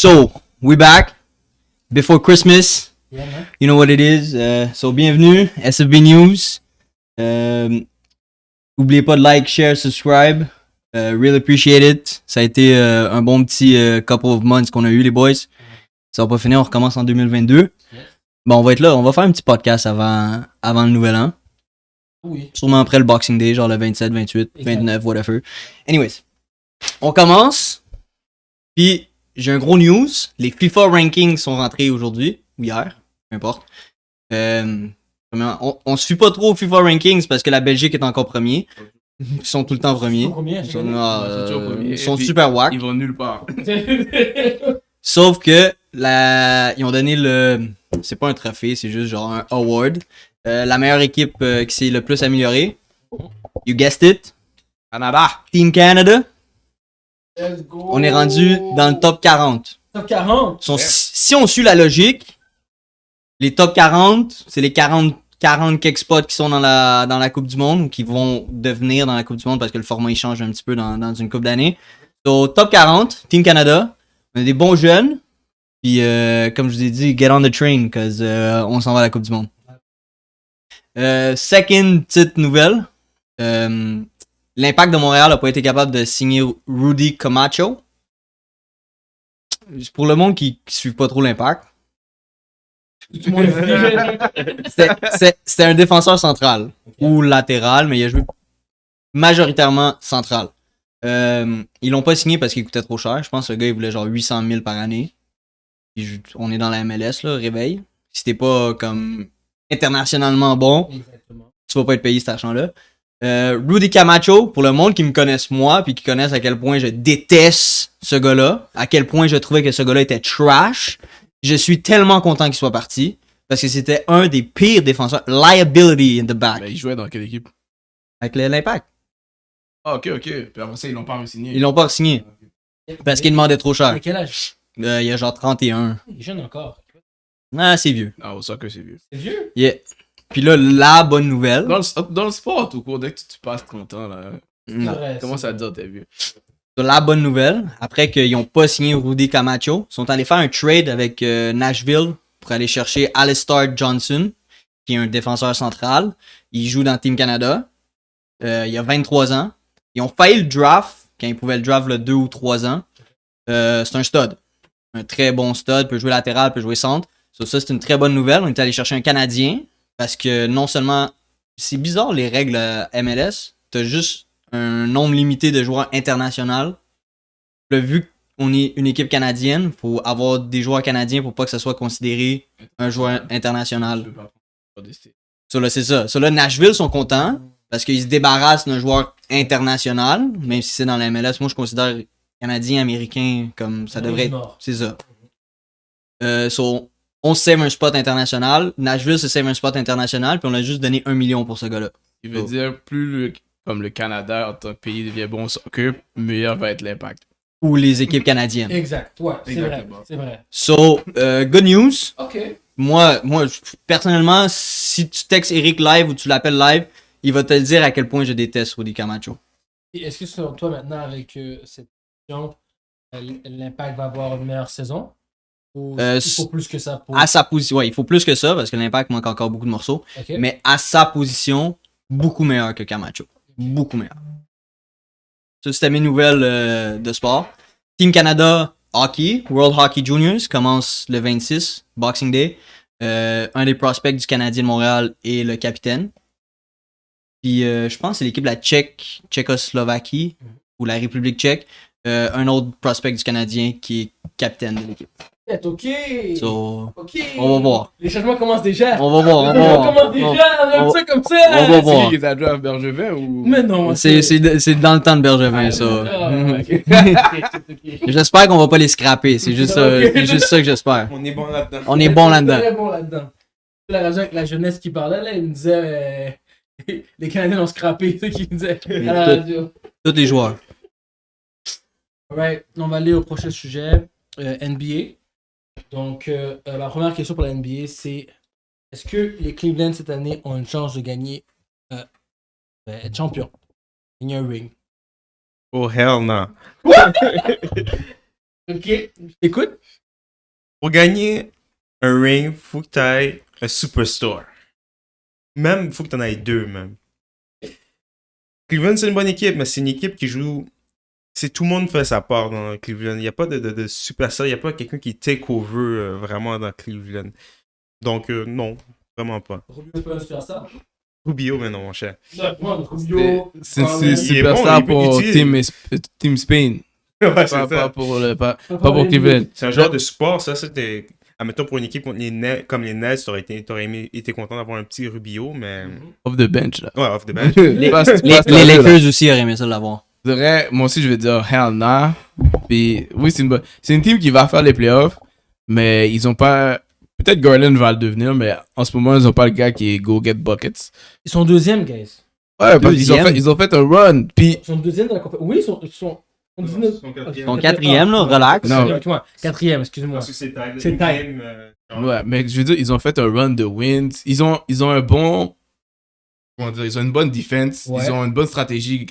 So, we back before Christmas. Yeah, man. You know what it is. So, bienvenue, SFB News. N'oubliez pas de like, share, subscribe. Really appreciate it. Ça a été un bon petit couple of months qu'on a eu, les boys. Ça va pas finir, on recommence en 2022. Yes. Bon, on va être là, on va faire un petit podcast avant le nouvel an. Oui. Sûrement après le Boxing Day, genre le 27, 28, Exact. 29, whatever. Anyways, on commence. Puis, j'ai un gros news. Les FIFA rankings sont rentrés aujourd'hui, ou hier, peu importe. On se fie pas trop aux FIFA rankings parce que la Belgique est encore premier. Ils sont tout le temps premiers. Combien? Ils sont super whack. Ils vont nulle part. Sauf que ils ont donné le... C'est pas un trophée, c'est juste genre un award. La meilleure équipe qui s'est le plus améliorée. You guessed it. Canada. Team Canada. Let's go. On est rendu dans le top 40. Top 40. Si on suit la logique, les top 40, c'est les 40 quelques spots qui sont dans la Coupe du Monde ou qui vont devenir dans la Coupe du Monde parce que le format il change un petit peu dans une coupe d'années. So, top 40, Team Canada. On a des bons jeunes. Puis, comme je vous ai dit, get on the train, cause on s'en va à la Coupe du Monde. Second petite nouvelle. L'Impact de Montréal n'a pas été capable de signer Rudy Camacho. Pour le monde qui suit pas trop l'Impact, Tout le monde c'était un défenseur central ou latéral, mais il a joué majoritairement central. Ils l'ont pas signé parce qu'il coûtait trop cher. Je pense que le gars il voulait genre 800 000 par année. Puis on est dans la MLS, là, réveil. Si t'es pas comme internationalement bon, Exactement. tu vas pas être payé cet argent-là. Rudy Camacho, pour le monde qui me connaisse moi, puis qui connaissent à quel point je déteste ce gars-là, à quel point je trouvais que ce gars-là était trash, je suis tellement content qu'il soit parti, parce que c'était un des pires défenseurs. Liability in the back. Ben, ils jouaient dans quelle équipe? Avec l'Impact. Ah, ok. Puis après ça, ils l'ont pas re-signé. Ils l'ont pas signé, parce qu'il demandait trop cher. À quel âge? Il y a genre 31. Il est jeune encore. Ah, c'est vieux. Ah, au soccer, c'est vieux. C'est vieux. Yeah. Puis là, la bonne nouvelle... Dans le sport, tout court, dès que tu passes 30 ans, là, Non. Ouais, commence à te dire t'es vieux. La bonne nouvelle, après qu'ils n'ont pas signé Rudy Camacho, ils sont allés faire un trade avec Nashville pour aller chercher Alistair Johnson, qui est un défenseur central. Il joue dans Team Canada. Il a 23 ans. Ils ont failli le draft, quand ils pouvaient le draft le 2 ou 3 ans. C'est un stud. Un très bon stud, peut jouer latéral, peut jouer centre. Ça, c'est une très bonne nouvelle. On est allé chercher un Canadien, parce que non seulement... C'est bizarre les règles MLS. T'as juste un nombre limité de joueurs internationaux. Là, vu qu'on est une équipe canadienne, faut avoir des joueurs canadiens pour pas que ça soit considéré un joueur international. Ça là, c'est ça. Ça là, Nashville sont contents parce qu'ils se débarrassent d'un joueur international, même si c'est dans la MLS. Moi, je considère canadien, américain comme ça devrait être. C'est ça. On se save un spot international. Nashville se save un spot international, puis on a juste donné 1 million pour ce gars-là. Il veut dire, plus comme le Canada en tant que pays devient bon au soccer, meilleur va être l'impact. Ou les équipes canadiennes. Exact. Ouais, c'est vrai. Exactement. C'est vrai. So, good news. Ok. Moi, personnellement, si tu textes Eric live ou tu l'appelles live, il va te le dire à quel point je déteste Rudy Camacho. Et est-ce que selon toi, maintenant, avec cette question, l'Impact va avoir une meilleure saison? Ou il faut plus que ça pour... À sa position, ouais, il faut plus que ça parce que l'Impact manque encore beaucoup de morceaux. Ok. Mais à sa position, beaucoup meilleur que Camacho. Beaucoup meilleur. Ça, c'était mes nouvelles de sport. Team Canada Hockey, World Hockey Juniors, commence le 26, Boxing Day. Un des prospects du Canadien de Montréal est le capitaine. Puis je pense que c'est l'équipe de la Tchécoslovaquie ou la République tchèque. Un autre prospect du Canadien qui est capitaine de l'équipe. Ok. So, Ok. on va voir. Les changements commencent déjà. On va voir. On commence déjà. On aime ça comme ça. On va C'est voir. qui qui est à jouer à Bergevin ou. Mais non. C'est dans le temps de Bergevin, ça. Ok. J'espère qu'on va pas les scraper. C'est juste, Ok. c'est juste ça que j'espère. On est bon là-dedans. On est bon là-dedans. Très bon là-dedans. La raison avec la jeunesse qui parlait, là, il me disait les Canadiens ont scrappé, c'est ce qu'il me disait à la radio. Tous les joueurs. Alright, on va aller au prochain sujet, NBA. Donc, la première question pour la NBA, c'est est-ce que les Cleveland cette année ont une chance de gagner, être champion? Gagner un ring. Oh hell no. Ok, écoute. Pour gagner un ring, faut que tu aies un superstar. Même, faut que tu en aies deux, même. Cleveland, c'est une bonne équipe, mais c'est une équipe qui joue. C'est tout le monde fait sa part dans Cleveland. Il n'y a pas de superstar, il n'y a pas quelqu'un qui take over vraiment dans Cleveland. Donc, non, vraiment pas. Rubio, c'est pas un superstar. Rubio, mais non, mon cher. Rubio. C'est Conley. une superstar il est bon, pour il est Team Spain. Ouais, Pas, c'est ça. pas pour Cleveland. C'est un genre de support, ça. C'était. Admettons, pour une équipe contre comme les Nets, t'aurais été content d'avoir un petit Rubio, mais. Off the bench, là. Ouais, off the bench. Les Lakers aussi auraient aimé ça l'avoir. Je dirais, moi aussi, je vais dire hell nah. Puis, oui, c'est une team qui va faire les playoffs, mais ils ont pas. Peut-être Garland va le devenir, mais en ce moment, ils ont pas le gars qui est go get buckets. Ils sont deuxième, guys. Ouais, parce Deuxième. qu'ils ont fait un run. Puis, Ils sont deuxième dans la compétition. Oui, ils sont 19. Ils Ton quatrième, là, relax. Non. Excuse-moi, quatrième, excuse-moi. Parce que c'est Tyler. C'est Tyler. ouais, mais je veux dire, ils ont fait un run de wins. Ils ont un bon. Comment dire, ils ont une bonne défense. Ouais. Ils ont une bonne stratégie.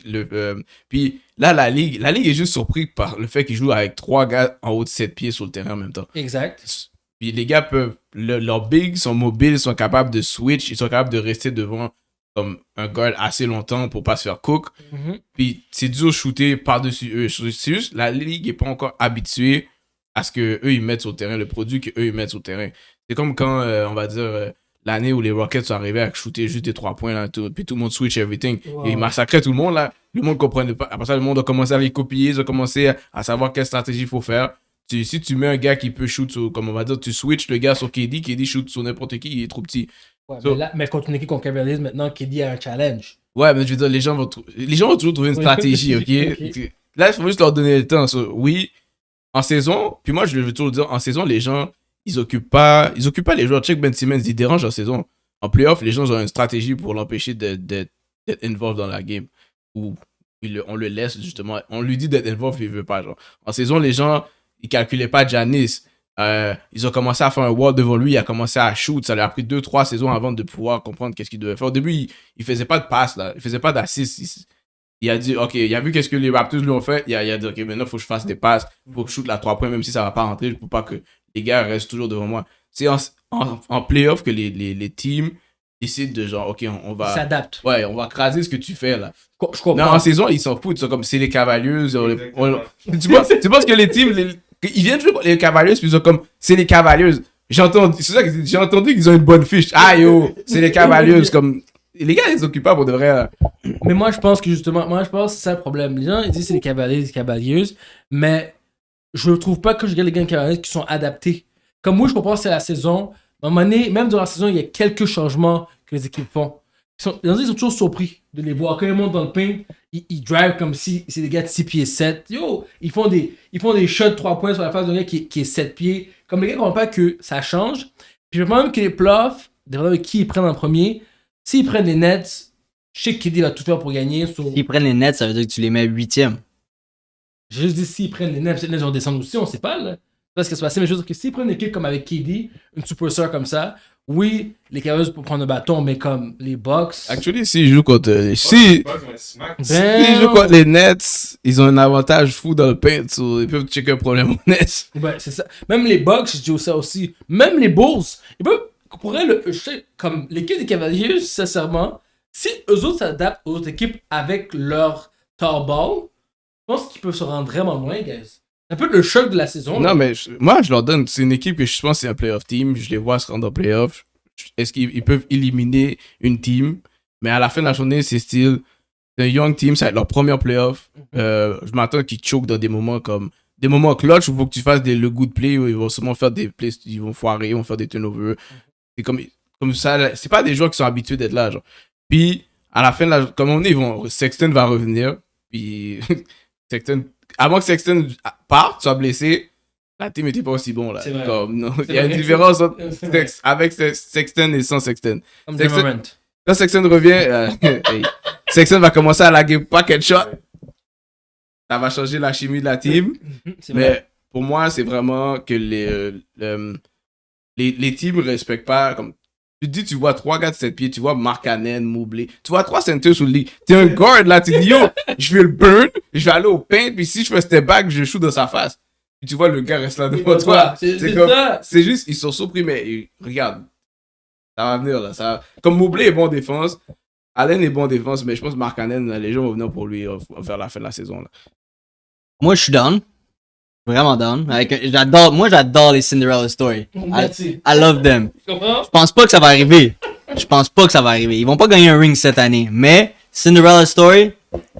Puis là, la ligue est juste surprise par le fait qu'ils jouent avec 3 gars en haut de 7 pieds sur le terrain en même temps. Exact. Puis les gars peuvent. Leurs bigs sont mobiles, ils sont capables de switch, ils sont capables de rester devant comme un guard assez longtemps pour pas se faire cook. Mhm. Puis c'est dur de shooter par-dessus eux. C'est juste, la ligue est pas encore habituée à ce qu'eux ils mettent sur le terrain, le produit qu'eux ils mettent sur le terrain. C'est comme quand, on va dire, l'année où les Rockets sont arrivés à shooter juste des 3 points, là, puis tout le monde switch everything. Wow. Et ils massacraient tout le monde, là. Le monde comprenait pas. Après ça, le monde a commencé à les copier, ils ont commencé à savoir quelle stratégie il faut faire. Si tu mets un gars qui peut shoot sur, comme on va dire, tu switches le gars sur KD shoot sur n'importe qui, il est trop petit. Ouais, So- mais contre une équipe comme Cavaliers, maintenant, KD a un challenge. Ouais, mais je veux dire, les gens vont toujours trouver une Oui. stratégie, ok? Ok. Là, il faut juste leur donner le temps. So, oui, en saison, puis moi, je veux toujours dire, en saison, les gens, ils occupent pas les joueurs. Check Ben Simmons, ils dérangent en saison. En playoff, les gens ont une stratégie pour l'empêcher d'être involved dans la game. Ou on le laisse, justement. On lui dit d'être involved, il veut pas, genre. En saison, les gens, ils calculaient pas Giannis. Ils ont commencé à faire un wall devant lui, il a commencé à shoot. Ça lui a pris 2-3 saisons avant de pouvoir comprendre qu'est-ce qu'il devait faire. Au début, il faisait pas de passe, là. Il faisait pas d'assist. Il a dit, ok, il a vu qu'est-ce que les Raptors lui ont fait. Il a dit, ok, maintenant, il faut que je fasse des passes. Il faut que je shoot la 3 points, même si ça va pas rentrer. Je peux pas que les gars restent toujours devant moi. C'est en playoff que les teams décident de genre, ok, on Ils va. s'adaptent. Ouais, on va craser ce que tu fais, là. Je comprends. Non, en saison, ils s'en foutent. C'est comme, c'est les Cavaliers. Tu penses que les teams, ils viennent jouer contre les Cavaliers, puis ils sont comme, c'est les Cavaliers. C'est ça que j'ai entendu qu'ils ont une bonne fiche. Ah yo, c'est les Cavaliers. Comme, les gars, ils s'occupent pas pour de vrai. Là. Mais moi, je pense que justement, que c'est ça le problème. Les gens, ils disent c'est les Cavaliers, mais je trouve pas que je regarde les gars des Cavaliers qui sont adaptés. Comme moi, je comprends que c'est la saison. À un moment donné, même durant la saison, il y a quelques changements que les équipes font. Ils sont toujours surpris de les voir. Quand ils montent dans le paint, ils drive comme si c'est des gars de 6 pieds 7. Yo, ils font des shots 3 points sur la face d'un gars qui est 7 pieds. Comme les gars ne comprennent pas que ça change. Puis je pense même que les playoffs, dépendant de qui ils prennent en premier, s'ils prennent les Nets, je sais qu'il va tout faire pour gagner. S'ils prennent les Nets, ça veut dire que tu les mets 8e. J'ai juste dit s'ils prennent les Nets, les Nets vont descendre aussi, on sait pas là. C'est pas ce qui se passe, mais je veux dire que s'ils prennent une équipe comme avec KD, une superstar comme ça, oui, les Cavaliers pour prendre un bâton, mais comme les Bucks. Actually, s'ils jouent contre s'ils jouent contre les Nets, ils ont un avantage fou dans le paint. So ils peuvent checker un problème aux Nets. Ouais, c'est ça. Même les Bucks, je dis ça aussi. Même les Bulls, ils peuvent, je sais, comme l'équipe des Cavaliers, sincèrement, si eux autres s'adaptent aux autres équipes avec leur tall ball, je pense qu'ils peuvent se rendre vraiment loin, guys. Un peu le choc de la saison. Non, mais moi, je leur donne. C'est une équipe que je pense que c'est un playoff team. Je les vois se rendre en playoff. Est-ce qu'ils peuvent éliminer une team? Mais à la fin de la journée, c'est style. C'est un young team, ça va être leur premier playoff. Je m'attends qu'ils choquent dans des moments comme. Des moments clutch où il faut que tu fasses le good play où ils vont sûrement faire des plays, ils vont foirer, ils vont faire des turnovers. C'est comme ça. C'est pas des joueurs qui sont habitués d'être là, genre. Puis, à la fin de la. Comme on est, Sexton va revenir. Puis, Sexton. Avant que Sexton parte, soit blessé, la team n'était pas aussi bon là. C'est vrai. Comme, non, il y a vrai. une différence entre C'est vrai. avec Sexton et sans Sexton. Comme Sexton- Durant. Quand Sexton revient, hey, Sexton va commencer à laguer paquet de shots. Ça va changer la chimie de la team. C'est vrai. Mais pour moi, c'est vraiment que les teams ne respectent pas. Comme, tu te dis, tu vois 3 gars de 7 pieds, tu vois Markkanen, Mobley, tu vois 3 centers sous le lit. T'es un guard là, tu dis, yo, je vais le burn, je vais aller au paint, puis si je fais step back, je shoot dans sa face. Puis tu vois, le gars reste là devant Devant toi. toi. C'est comme, ça. c'est juste, ils sont surpris, mais regarde, ça va venir là. Comme Mobley est bon en défense, Allen est bon en défense, mais je pense que Mark Allen, là, les gens vont venir pour lui vers la fin de la saison. Là. Moi, je suis down. Vraiment down. Moi, j'adore les Cinderella Story. I love them. Tu comprends? Je pense pas que ça va arriver. Ils vont pas gagner un ring cette année. Mais Cinderella Story,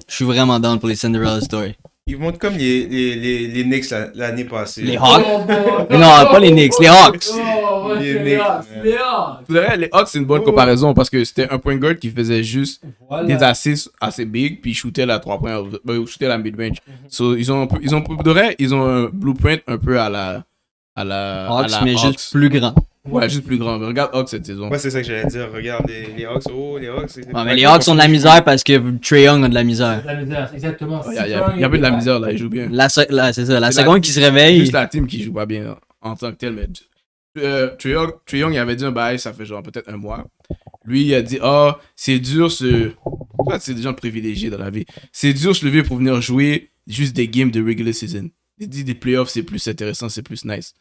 je suis vraiment down pour les Cinderella Story. Ils vont être comme les Knicks l'année passée. Les Hawks? Oh, bon. Non, pas les Knicks, les Hawks. Oh, ouais, Les c'est Knicks, Hawks, man. les Hawks. Pour de vrai, les Hawks, c'est une bonne comparaison parce que c'était un point guard qui faisait juste Voilà. des assists assez big, puis il shootait la 3 points, il shootait la mid-range. So, ils ont pour de vrai, ils ont un blueprint un peu à la Hawks, mais Hawks. juste plus grand. Ouais, juste plus grand. Mais regarde Hawks cette saison. Ouais, c'est ça que j'allais dire. Regarde, les Hawks. Oh, les Hawks. Ouais, mais les Hawks ont de la misère parce que Trae Young a de la misère. La misère, exactement. Il y a un peu de la misère là, il joue bien. C'est ça. La C'est seconde qui se réveille. Juste la team qui joue pas bien en tant que tel, mais Trae Young il avait dit un bail, ça fait genre peut-être un mois. Lui, il a dit, c'est dur c'est des gens privilégiés dans la vie. C'est dur se lever pour venir jouer juste des games de regular season. Il dit des playoffs, c'est plus intéressant, c'est plus nice.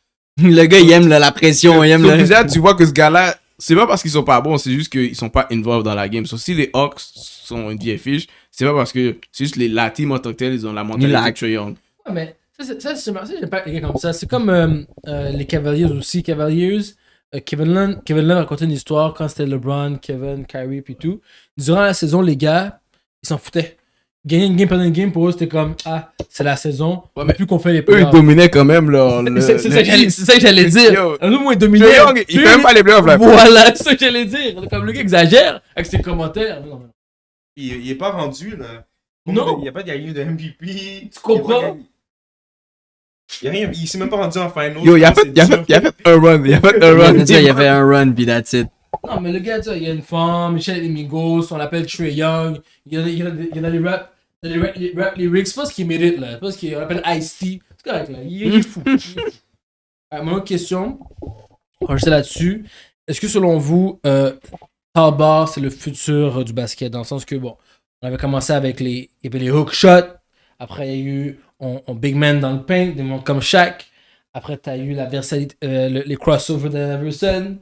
Le gars, il aime la pression. Il aime Donc, déjà, tu vois que ce gars-là, c'est pas parce qu'ils sont pas bons, c'est juste qu'ils sont pas involved dans la game. So, si les Hawks sont une vieille fiche, c'est pas parce que c'est juste la team en tant que telle, ils ont la mentalité de Trae Young. Ouais, mais ça j'aime pas les gars comme ça. C'est comme les Cavaliers aussi. Cavaliers, Kevin Love racontait une histoire quand c'était LeBron, Kevin, Kyrie puis tout. Durant la saison, les gars, ils s'en foutaient. Gagner une game, perdre une game, pour eux, c'était comme, c'est la saison, Ouais, mais plus qu'on fait les Eux, playoffs. ils dominaient quand même, là. C'est ça que j'allais dire. Yo. Nous, moi, ils dominaient. Trae Young, il fait même pas les playoffs, là. Voilà, c'est ça que j'allais dire. Comme le gars exagère avec ses commentaires. Non. Il est pas rendu, là. Non. Il n'y a pas de gagné de MVP. Tu comprends? Il s'est même pas rendu en finals. Yo, il a fait un run. Il a fait un run. Il y avait un run, puis that's it. Non, mais le gars, tu vois, il y a une femme, Michel Migos, on l'appelle Trae Young. Il y en a les rap lyrics. C'est pas ce qu'il mérite, là. C'est pas ce qu'on appelle Ice-T. C'est correct, là. Il est fou. Mon autre question, on va rester là-dessus. Est-ce que selon vous, Talbot, c'est le futur du basket? Dans le sens que, bon, on avait commencé avec il y avait les hook shots. Après, il y a eu on big man dans le paint, des mondes comme Shaq. Après, tu as eu la versalité, les crossovers de Iverson.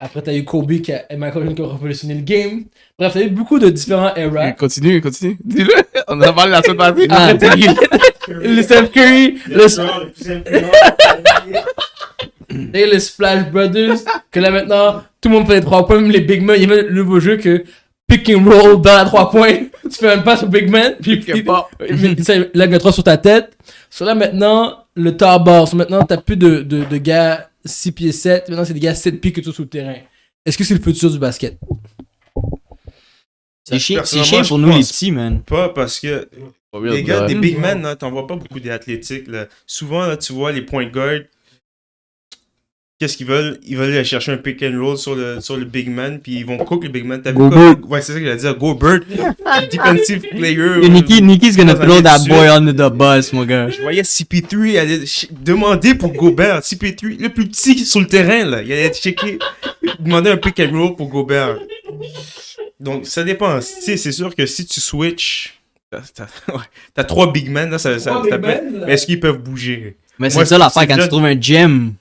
Après, tu as eu Kobe et Michael Jordan qui ont révolutionné le game. Bref, tu as eu beaucoup de différents eras. Continue. Dis-le. On en a parlé la semaine passée. Après, tu as eu le Steph Curry, les Splash Brothers, que là maintenant, tout le monde fait les 3 points, même les big men. Il y avait le nouveau jeu que pick and roll dans la 3 points. Tu fais un pass au big man, puis là, le 3 sur ta tête. Sur là maintenant, le tar bar. Maintenant, t'as plus de gars 6 pieds 7. Maintenant, c'est des gars 7 pieds que tout sur le terrain. Est-ce que c'est le futur du basket? C'est chiant Personnellement, pour je nous, les pense petits, man. Pas parce que les gars, des big men, là, t'en vois pas beaucoup d'athlétiques. Là. Souvent, là, tu vois les point guards. Qu'est-ce qu'ils veulent? Ils veulent aller chercher un pick and roll sur le big man, puis ils vont cook le big man. T'as vu Go quoi? Bird. Ouais, c'est ça que j'allais dire. Go Bird. Defensive player. Niki's gonna throw that dessus. boy under the bus, mon gars. Je voyais CP3 aller demander pour Gobert. CP3, le plus petit sur le terrain, là. Il allait checker, demander un pick and roll pour Gobert. Donc, ça dépend. Tu sais, c'est sûr que si tu switch, t'as 3 big men, là, ça peut... Mais est-ce qu'ils peuvent bouger? Mais c'est Moi, ça l'affaire c'est quand déjà- tu trouves un gem.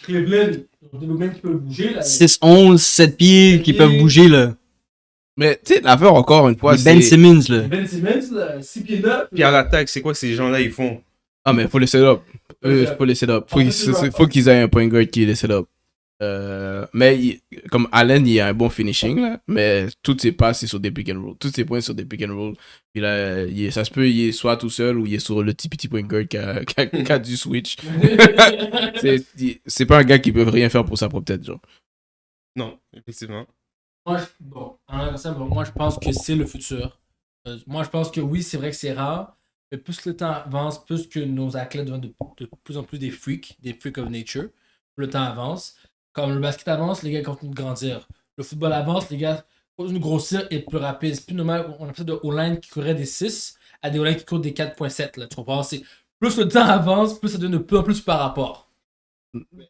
Cleveland, des big men qui peuvent bouger. Là. 6, 11, 7 pieds qui peuvent bouger, là. Mais tu sais, l'affaire encore une fois, Les Ben c'est. Simmons, là. Ben Simmons, là, 6 pieds 9. Puis à l'attaque, c'est quoi que ces gens-là, ils font? Ah, mais faut les set-up. Faut les set-up. Faut qu'ils aient un point guard qui les set-up. Mais comme Allen, il a un bon finishing, là, mais toutes ses passes, c'est sur des pick and roll. Tous ses points sur des pick and roll. Puis là, ça se peut, il est soit tout seul ou il est sur le petit point guard qui a du switch. C'est pas un gars qui peut rien faire pour sa propre tête, genre. Non, effectivement. Moi, je pense que c'est le futur. Moi, je pense que oui, c'est vrai que c'est rare, mais plus le temps avance, plus que nos athlètes deviennent de plus en plus des freaks of nature. Plus le temps avance. Comme le basket avance, les gars continuent de grandir. Le football avance, les gars continuent de grossir et plus rapide. C'est plus normal, on a plus de O-line qui courait des 6 à des O-line qui courent des 4.7. Là, tu comprends? Plus le temps avance, plus ça devient de plus en plus par rapport.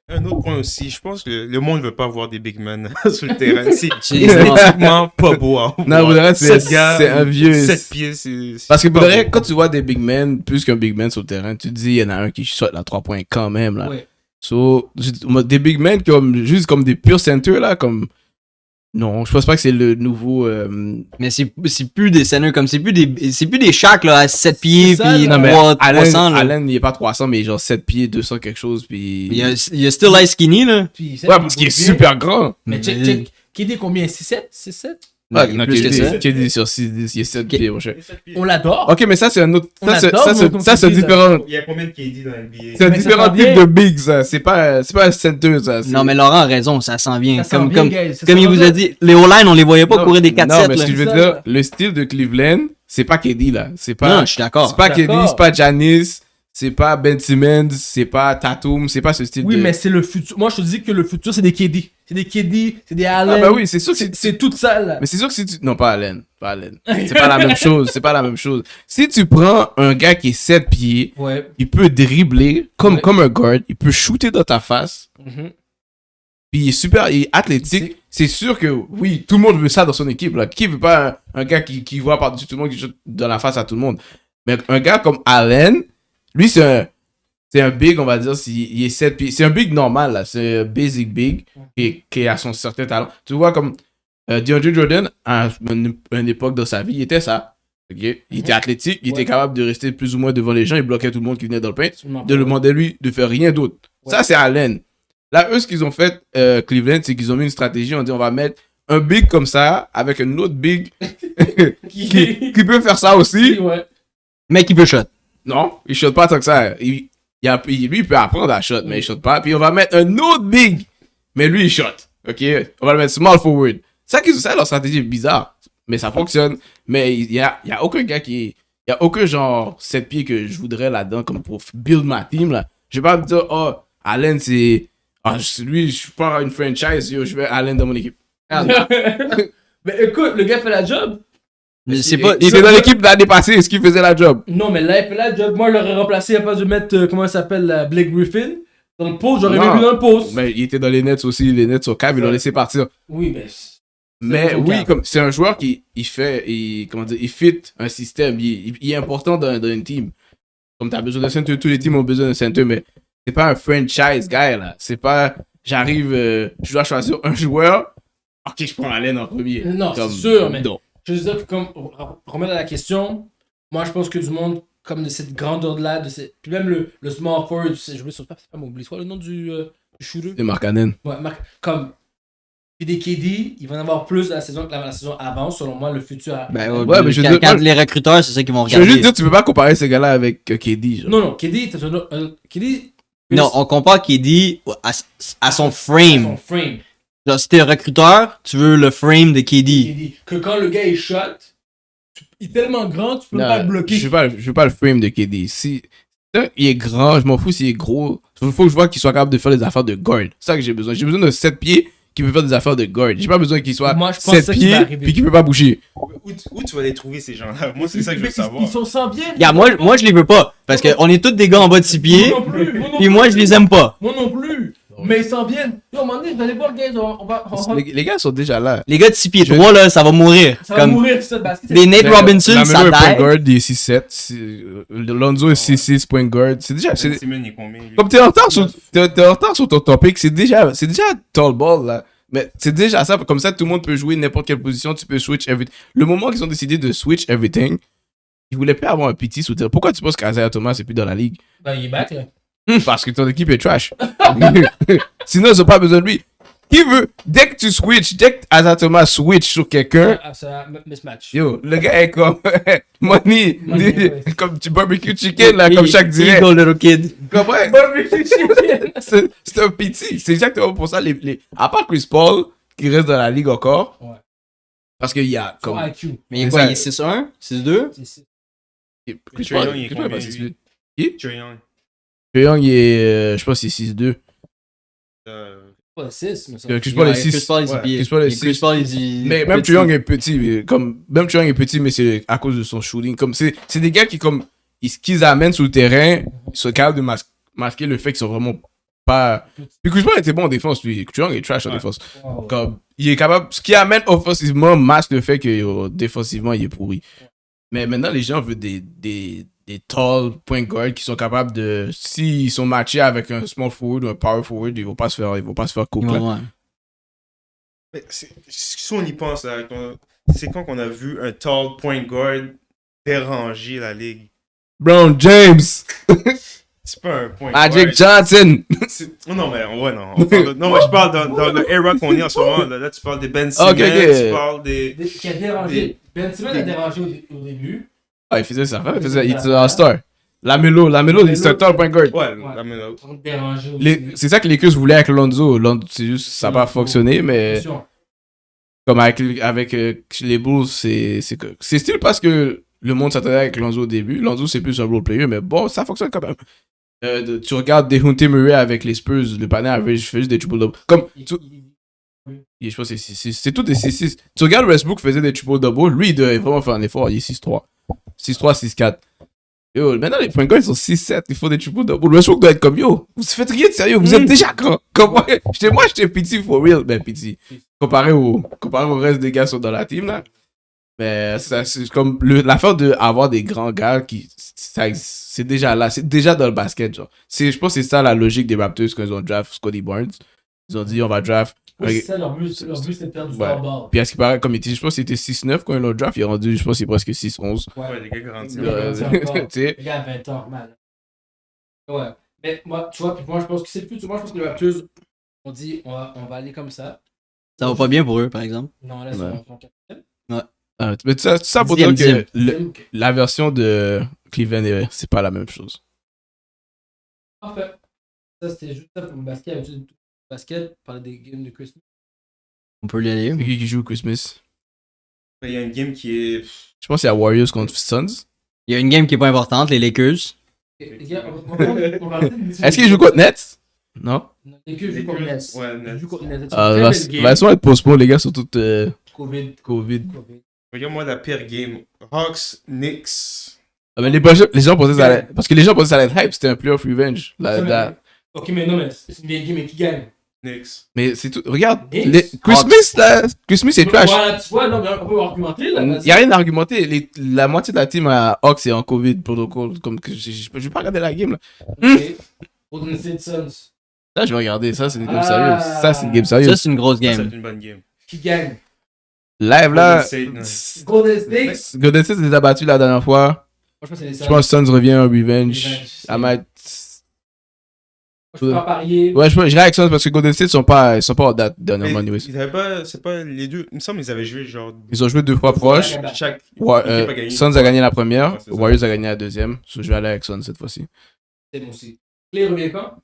Un autre point aussi, je pense que le monde ne veut pas voir des big men sur le terrain. C'est C'est- esthétiquement pas beau à voir. Non, vous verrez, c'est 7 un vieux. 7 pieds, c'est Parce que pas pour vrai, beau. quand tu vois des big men, plus qu'un big man sur le terrain, tu te dis, il y en a un qui shot à 3 points quand même, là. Ouais. So, des big men juste comme des pure centers, là, comme. Non, je pense pas que c'est le nouveau. Mais c'est plus des scènes comme c'est plus des Shaq là à 7 pieds C'est ça, puis là. Non, mais 300 là. Allen, il est pas 300, mais genre 7 pieds, 200 quelque chose, puis. Il y a still Ice Skinny là. Puis, Ouais, parce qu'il est super grand. Mais check. KD combien? 6-7? 6-7? Ouais, non, plus que ça. qui est sur 6, il est 7 pieds, mon cher. On l'adore. Ok, mais ça, c'est un autre. On Ça, adore, mon c'est KD, différent. Il y a combien de KD dans NBA? C'est un Mais ça différent s'en type vient. de big, ça. C'est pas un center, ça. Non mais Laurent a raison, ça s'en vient. Ça s'en Comme vient, guys. Ça comme il s'en vous vient. a dit, les O-line on les voyait pas Non, courir des Non, 4-7 mais là. ce que je veux Ça, dire, là. le style de Cleveland, c'est pas KD, là. C'est pas. Non, je suis d'accord. C'est pas KD, D'accord. c'est pas Giannis, c'est pas Ben Simmons, c'est pas Tatum, c'est pas ce style Oui, de. mais c'est le futur. Moi, je te dis que le futur, c'est des KD. C'est des KD, c'est des Allen. Ah, bah oui, c'est sûr que C'est tout ça, là. Mais c'est sûr que si tu. Non, pas Allen. Pas Allen. C'est pas la même chose. C'est pas la même chose. Si tu prends un gars qui est 7 pieds, Ouais. il peut dribbler Ouais. comme un guard, il peut shooter dans ta face, Mhm. puis il est super, il est athlétique. C'est sûr que, oui, tout le monde veut ça dans son équipe, là. Qui veut pas un gars qui voit par-dessus tout le monde, qui shoot dans la face à tout le monde? Mais un gars comme Allen, lui, c'est un big, on va dire, il est 7 pieds. C'est un big normal, là. C'est un basic big qui a son certain talent. Tu vois, comme DeAndre Jordan, à une époque de sa vie, il était ça. Ok? Il était athlétique, il Ouais. était capable de rester plus ou moins devant les gens, il bloquait tout le monde qui venait dans le paint, Absolument de pas. demander lui de faire rien d'autre. Ouais. Ça, c'est Allen. Là, eux, ce qu'ils ont fait, Cleveland, c'est qu'ils ont mis une stratégie, on dit on va mettre un big comme ça, avec un autre big qui peut faire ça aussi. Ouais. Mec il peut shot. Non, il shot pas tant que ça. Lui, il peut apprendre à shot, mais il shot pas. Puis on va mettre un autre big, mais lui, il shot. Ok? On va le mettre small forward. Ça, leur stratégie est bizarre, mais ça fonctionne. Mais il y a aucun gars il y a aucun genre 7 pieds que je voudrais là-dedans, comme pour build ma team, là. Je vais pas me dire, oh, Allen, c'est. Ah, lui, je pars à une franchise, yo, je vais Allen dans mon équipe. Merde. Mais écoute, le gars fait la job. Mais c'est pas Il était dans l'équipe l'année passée, est-ce qu'il faisait la job? Non, mais là, il fait la job. Moi, je l'aurais remplacé à pas de mettre, comment il s'appelle, Blake Griffin. Dans le post, j'aurais Non. mis lui dans le post. Mais il était dans les Nets aussi, les Nets sont caves, ils l'ont laissé partir. Oui, mais. Mais C'est oui, cave. comme c'est un joueur qui comment dire, il fit un système, il est important dans une team. Comme t'as besoin de center, tous les teams ont besoin de center, mais c'est pas un franchise guy là. C'est pas, j'arrive, je dois choisir un joueur. Ok, je prends Allen en premier. Non, Comme, c'est sûr, mais. non. Je veux dire que, comme. Remettre à la question, moi, je pense que du monde, comme de cette grandeur-là, puis même le small forward, je veux c'est pas m'oublier, c'est quoi le nom du shooter? C'est Markkanen. Ouais, comme. Puis des KD, il va en avoir plus la saison que la saison avant, selon moi, le futur. Ben Ouais, mais je veux dire, quand moi- les recruteurs, c'est ça qu'ils vont Je veux regarder. juste dire, tu peux pas comparer ces gars-là avec KD. Genre. Non, KD, t'as un KD. Non, on compare KD à son frame. Son frame. Genre, si t'es un recruteur, tu veux le frame de KD. KD. Que quand le gars est shot, il est tellement grand, tu peux Non, pas le bloquer. je veux pas le frame de KD. Si il est grand, je m'en fous s'il est gros. Il faut que je vois qu'il soit capable de faire des affaires de guard. C'est ça que j'ai besoin. J'ai besoin de 7 pieds qui peut faire des affaires de guard. J'ai pas besoin qu'il soit Moi, je pense 7 ça qui va pieds arriver. puis qu'il peut pas bouger. Où tu vas les trouver, ces gens-là? Moi, c'est ça que je veux savoir. Ils sont sans bien. Regarde, moi je les veux pas. Parce qu'on est tous des gars en bas de 6 pieds. Moi non plus. Puis moi, je les aime pas. Moi non plus. Mais ils s'en viennent. Yo, à un moment donné, vous allez voir, guys, Les gars sont déjà là. Les gars de 6 pieds 3, là, ça va mourir. ça va Comme mourir, ça, le basket. les Nate Robinson, La ça même point die. guard, il est 6-7. Lonzo est 6-6 point guard. C'est déjà. Ben Simmons, il est combien? lui? Comme t'es en retard sur ton topic, c'est déjà tall ball là. Mais c'est déjà ça, comme ça tout le monde peut jouer n'importe quelle position, tu peux switch everything. Le moment qu'ils ont décidé de switch everything, ils voulaient pas avoir un petit soutien. Pourquoi tu penses qu'Isaiah Thomas est plus dans la ligue? Ben, il est back, là. Parce que ton équipe est trash. Sinon, ils ont pas besoin de lui. Qui veut, dès que tu switch, dès que Isaiah Thomas switch sur quelqu'un, Ah, c'est un mismatch. yo, le gars est comme money, Money, ouais. comme du barbecue chicken là, comme chaque dirait. Eagle little kid. Comme ouais, Barbecue chicken. c'est un petit. C'est exactement pour ça, à part Chris Paul, qui reste dans la ligue encore. Ouais. Parce qu'il y a comme. Son IQ. Mais il est C'est quoi, ça. il est 6'1? 6'2? Chris Trae Paul, Young, il est Chris Paul est pas combien, 6'8". lui? Trae Young. Trae Young, il est, je pense, qu'il est 6'2". Pas 6, mais ça. Chris Paul est Ouais, Chris 6. Paul, il est Ouais. 6 pieds. Chris Paul est Et Chris 6. Paul, il Mais même Trae Young est petit, même Trae Young est petit, mais c'est à cause de son shooting. Comme c'est des gars qui, comme, ce qu'ils amènent sur le terrain, ils sont capables de masquer le fait qu'ils sont vraiment pas. Puis Chris Paul était bon en défense, lui. Trae Young est trash en Ouais. défense. Wow. Comme, il est capable. Ce qui amène offensivement masque le fait que défensivement, il est pourri. Mais maintenant, les gens veulent des tall point guard qui sont capables de. S'ils sont matchés avec un small forward ou un power forward, ils vont pas se faire couper. Ouais. Mais si on y pense, là, c'est quand qu'on a vu un tall point guard déranger la ligue? Brown James! C'est pas un point Magic guard. Johnson! Oh non, mais ouais, non. On parle non, mais je parle dans le era qu'on est en ce moment. Là, tu parles des Ben Simmons, Ok, ok. tu parles des... Qui a dérangé. Ben Simmons a dérangé au début. Ah, il faisait ça. Il était un star. Lamelo, c'est un tall point guard. Ouais, Ouais. la même On dérangé au début. C'est ça que les Lakers voulaient avec Lonzo. C'est juste, ça n'a pas fonctionné, mais Attention. comme avec les Bulls, c'est style parce que le monde s'attendait avec Lonzo au début. Lonzo, c'est plus un role player, mais bon, ça fonctionne quand même. Tu regardes Dejounte Murray avec les Spurs, le panier average fait juste des triple-double. Comme, je pense que c'est tout des 6-6. Tu regardes Westbrook faisait des triple-double, lui, il devait vraiment faire un effort. Il est 6-3. 6-3, 6-4. Yo, maintenant, les point guards sont 6-7. Il faut des triple-double. Westbrook doit être comme, yo, vous faites rien de sérieux. Vous êtes déjà grand. Moi, j'étais petit for real. Ben, petit. Comparé au reste des gars qui sont dans la team, là. Mais c'est comme l'affaire d'avoir des grands gars qui c'est déjà là, c'est déjà dans le basket, genre. Je pense que c'est ça la logique des Raptors quand ils ont draft Scottie Barnes. Ils ont dit on va draft. C'est ça leur but, c'est de perdre du Ouais. ball. Puis à ce qui paraît, comme il était, je pense qu'il était 6-9 quand ils l'ont draft, il est rendu, je pense, qu'il est presque 6-11. Ouais, les gars grandissent. Tu sais. Les gars, 20 ans, mal. Ouais. Mais moi, tu vois, puis moi, je pense que c'est le futur. Moi, je pense que les Raptors, on dit, on va aller comme ça. Ça va pas bien pour eux, par exemple. Non, là, Ouais. c'est mon capitaine. Mais tout ça pour dire Dixième. que la version de Cleveland, c'est pas la même chose. Parfait. Ça, c'était juste ça pour le basket. Avec le basket, parler des games de Christmas. On peut y aller. C'est qui joue Christmas? Il y a une game qui est... Je pense qu'il y a Warriors contre Suns. Il y a une game qui est pas importante, les Lakers. Les gars, on va Est-ce qu'ils jouent contre Nets? Non? Les Lakers jouent contre Nets. Ouais, Ils Nets. jouent contre Nets. Va sûrement être postpone, les gars sont tous Covid. Covid. Regarde, moi, la pire game. Hawks, Knicks. Ah, mais les gens pensaient que ça allait... Parce que les gens pensaient que ça allait être hype, c'était un playoff revenge. Ok, mais non, mais c'est une vieille game, mais qui gagne? Knicks. Mais c'est tout. Regarde, Knicks. Christmas, là, Christmas c'est trash. Voilà, tu vois, non, mais on peut argumenter, là. Il n'y a rien à argumenter. La moitié de la team à Hawks est en Covid protocole. Comme que je vais pas regarder la game, là. Ok. Golden State Suns. Ça, je vais regarder. Ça, c'est une game Ah. sérieuse. Ça, c'est une game Ça, sérieuse. c'est une grosse Ça va game. être une bonne game. Qui gagne? Live, là. Golden State, Golden State? Golden State les a battus la dernière fois. Moi, je pense que c'est les Suns. Je pense que Suns revient en revenge. Revenge, I might... Je peux pas parier. Ouais, j'irai avec Suns parce que Golden State sont pas en date dernièrement. Mais anyways. ils avaient pas... C'est pas les deux... Il me semble qu'ils avaient joué genre... Ils ont joué 2 fois proches. Chaque Ouais, équipe a gagné. Suns a gagné la première. Ouais, c'est ça. Warriors a gagné la deuxième. So, je vais aller avec Suns cette fois-ci. C'est bon aussi. Clay revient quand?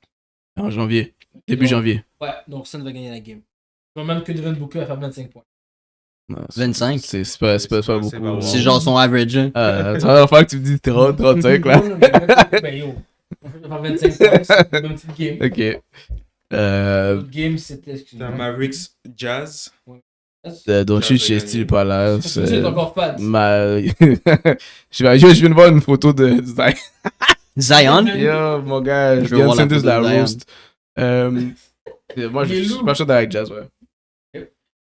En janvier. Début janvier. Ouais, donc Suns va gagner la game. Je vois même que Devin Booker va faire 25 points. Non, 25. C'est pas beaucoup. C'est pas C'est genre son average. hein. Tu vas faire que tu me dis 35 là. Ben yo, on va faire 25 points, c'est une petite game. Ok. L'autre game, c'était, Dans excuse-moi. Mavericks, Jazz. Doncic, je style pas là. Tu es encore fat. Je viens de voir une photo de Zion. Zion. Yo, mon gars, Je je veux viens de voir la Sanders photo de la Zion. roast. Moi, je Il est suis lourd. pas chaud avec Jazz, ouais.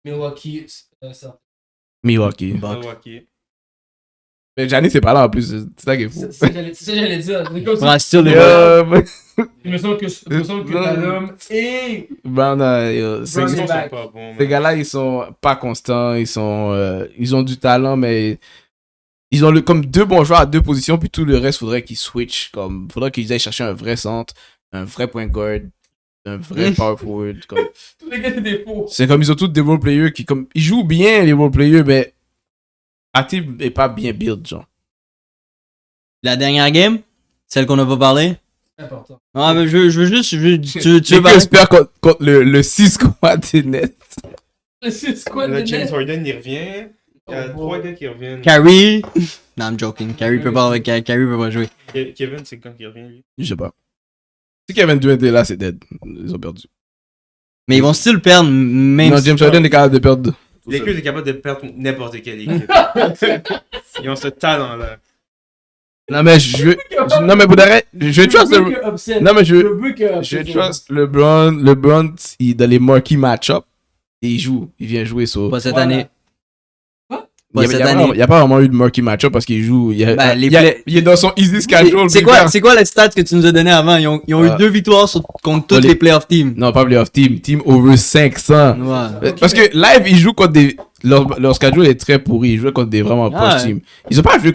Milwaukee, ça. Milwaukee. Bucks. Milwaukee. Mais Giannis, c'est pas là en plus. C'est ça qui est fou. C'est ça que j'allais dire. C'est comme si- Ouais, still les Yo, Il me semble que t'as l'homme et. ben, non, yo, Bron Ils sont back. pas bons. ces gars-là, ils sont pas constants. Ils ont du talent, mais ils ont comme 2 bons joueurs à 2 positions, puis tout le reste, faudrait qu'ils switchent. Faudrait qu'ils aillent chercher un vrai centre, un vrai point guard, un vrai power forward. Tous les gars, c'est des faux. C'est comme ils ont tous des role players qui, comme, ils jouent bien les role players, mais la team est pas bien build, genre. La dernière game, celle qu'on n'a pas parlé. C'est important. Non, mais je veux juste. Tu veux Les parler? Lakers perdent contre le 6 squad des Nets. C'est squad Là, de James net. Harden, il revient. Il y a Oh, 3 gars qui reviennent. Kyrie. Non, I'm joking. Kyrie peut pas jouer. Kevin, c'est quand qu'il revient, lui? Je sais pas. Si Kevin Durant est là, c'est dead. Ils ont perdu. Mais ils vont still perdre, même Non, si- James Harden est capable de perdre. Les Lakers sont capables de perdre n'importe quelle équipe. Ils ont ce talent-là. Non, mais non, mais pour d'arrêt, je trust non, mais je trust LeBron. LeBron, dans les marquee match-up, il vient jouer sur. Pas cette Voilà. année. Il n'y a pas vraiment eu de marquee match-up parce qu'il joue. Il est dans son easy schedule. C'est quoi les stats que tu nous as donné avant? Ils ont eu 2 victoires contre toutes les playoff teams. Non, pas playoff team. Team over 500. Ouais. Parce que live, ils jouent contre des. Leur schedule est très pourri. Ils jouent contre des vraiment poche teams. Ils ont pas joué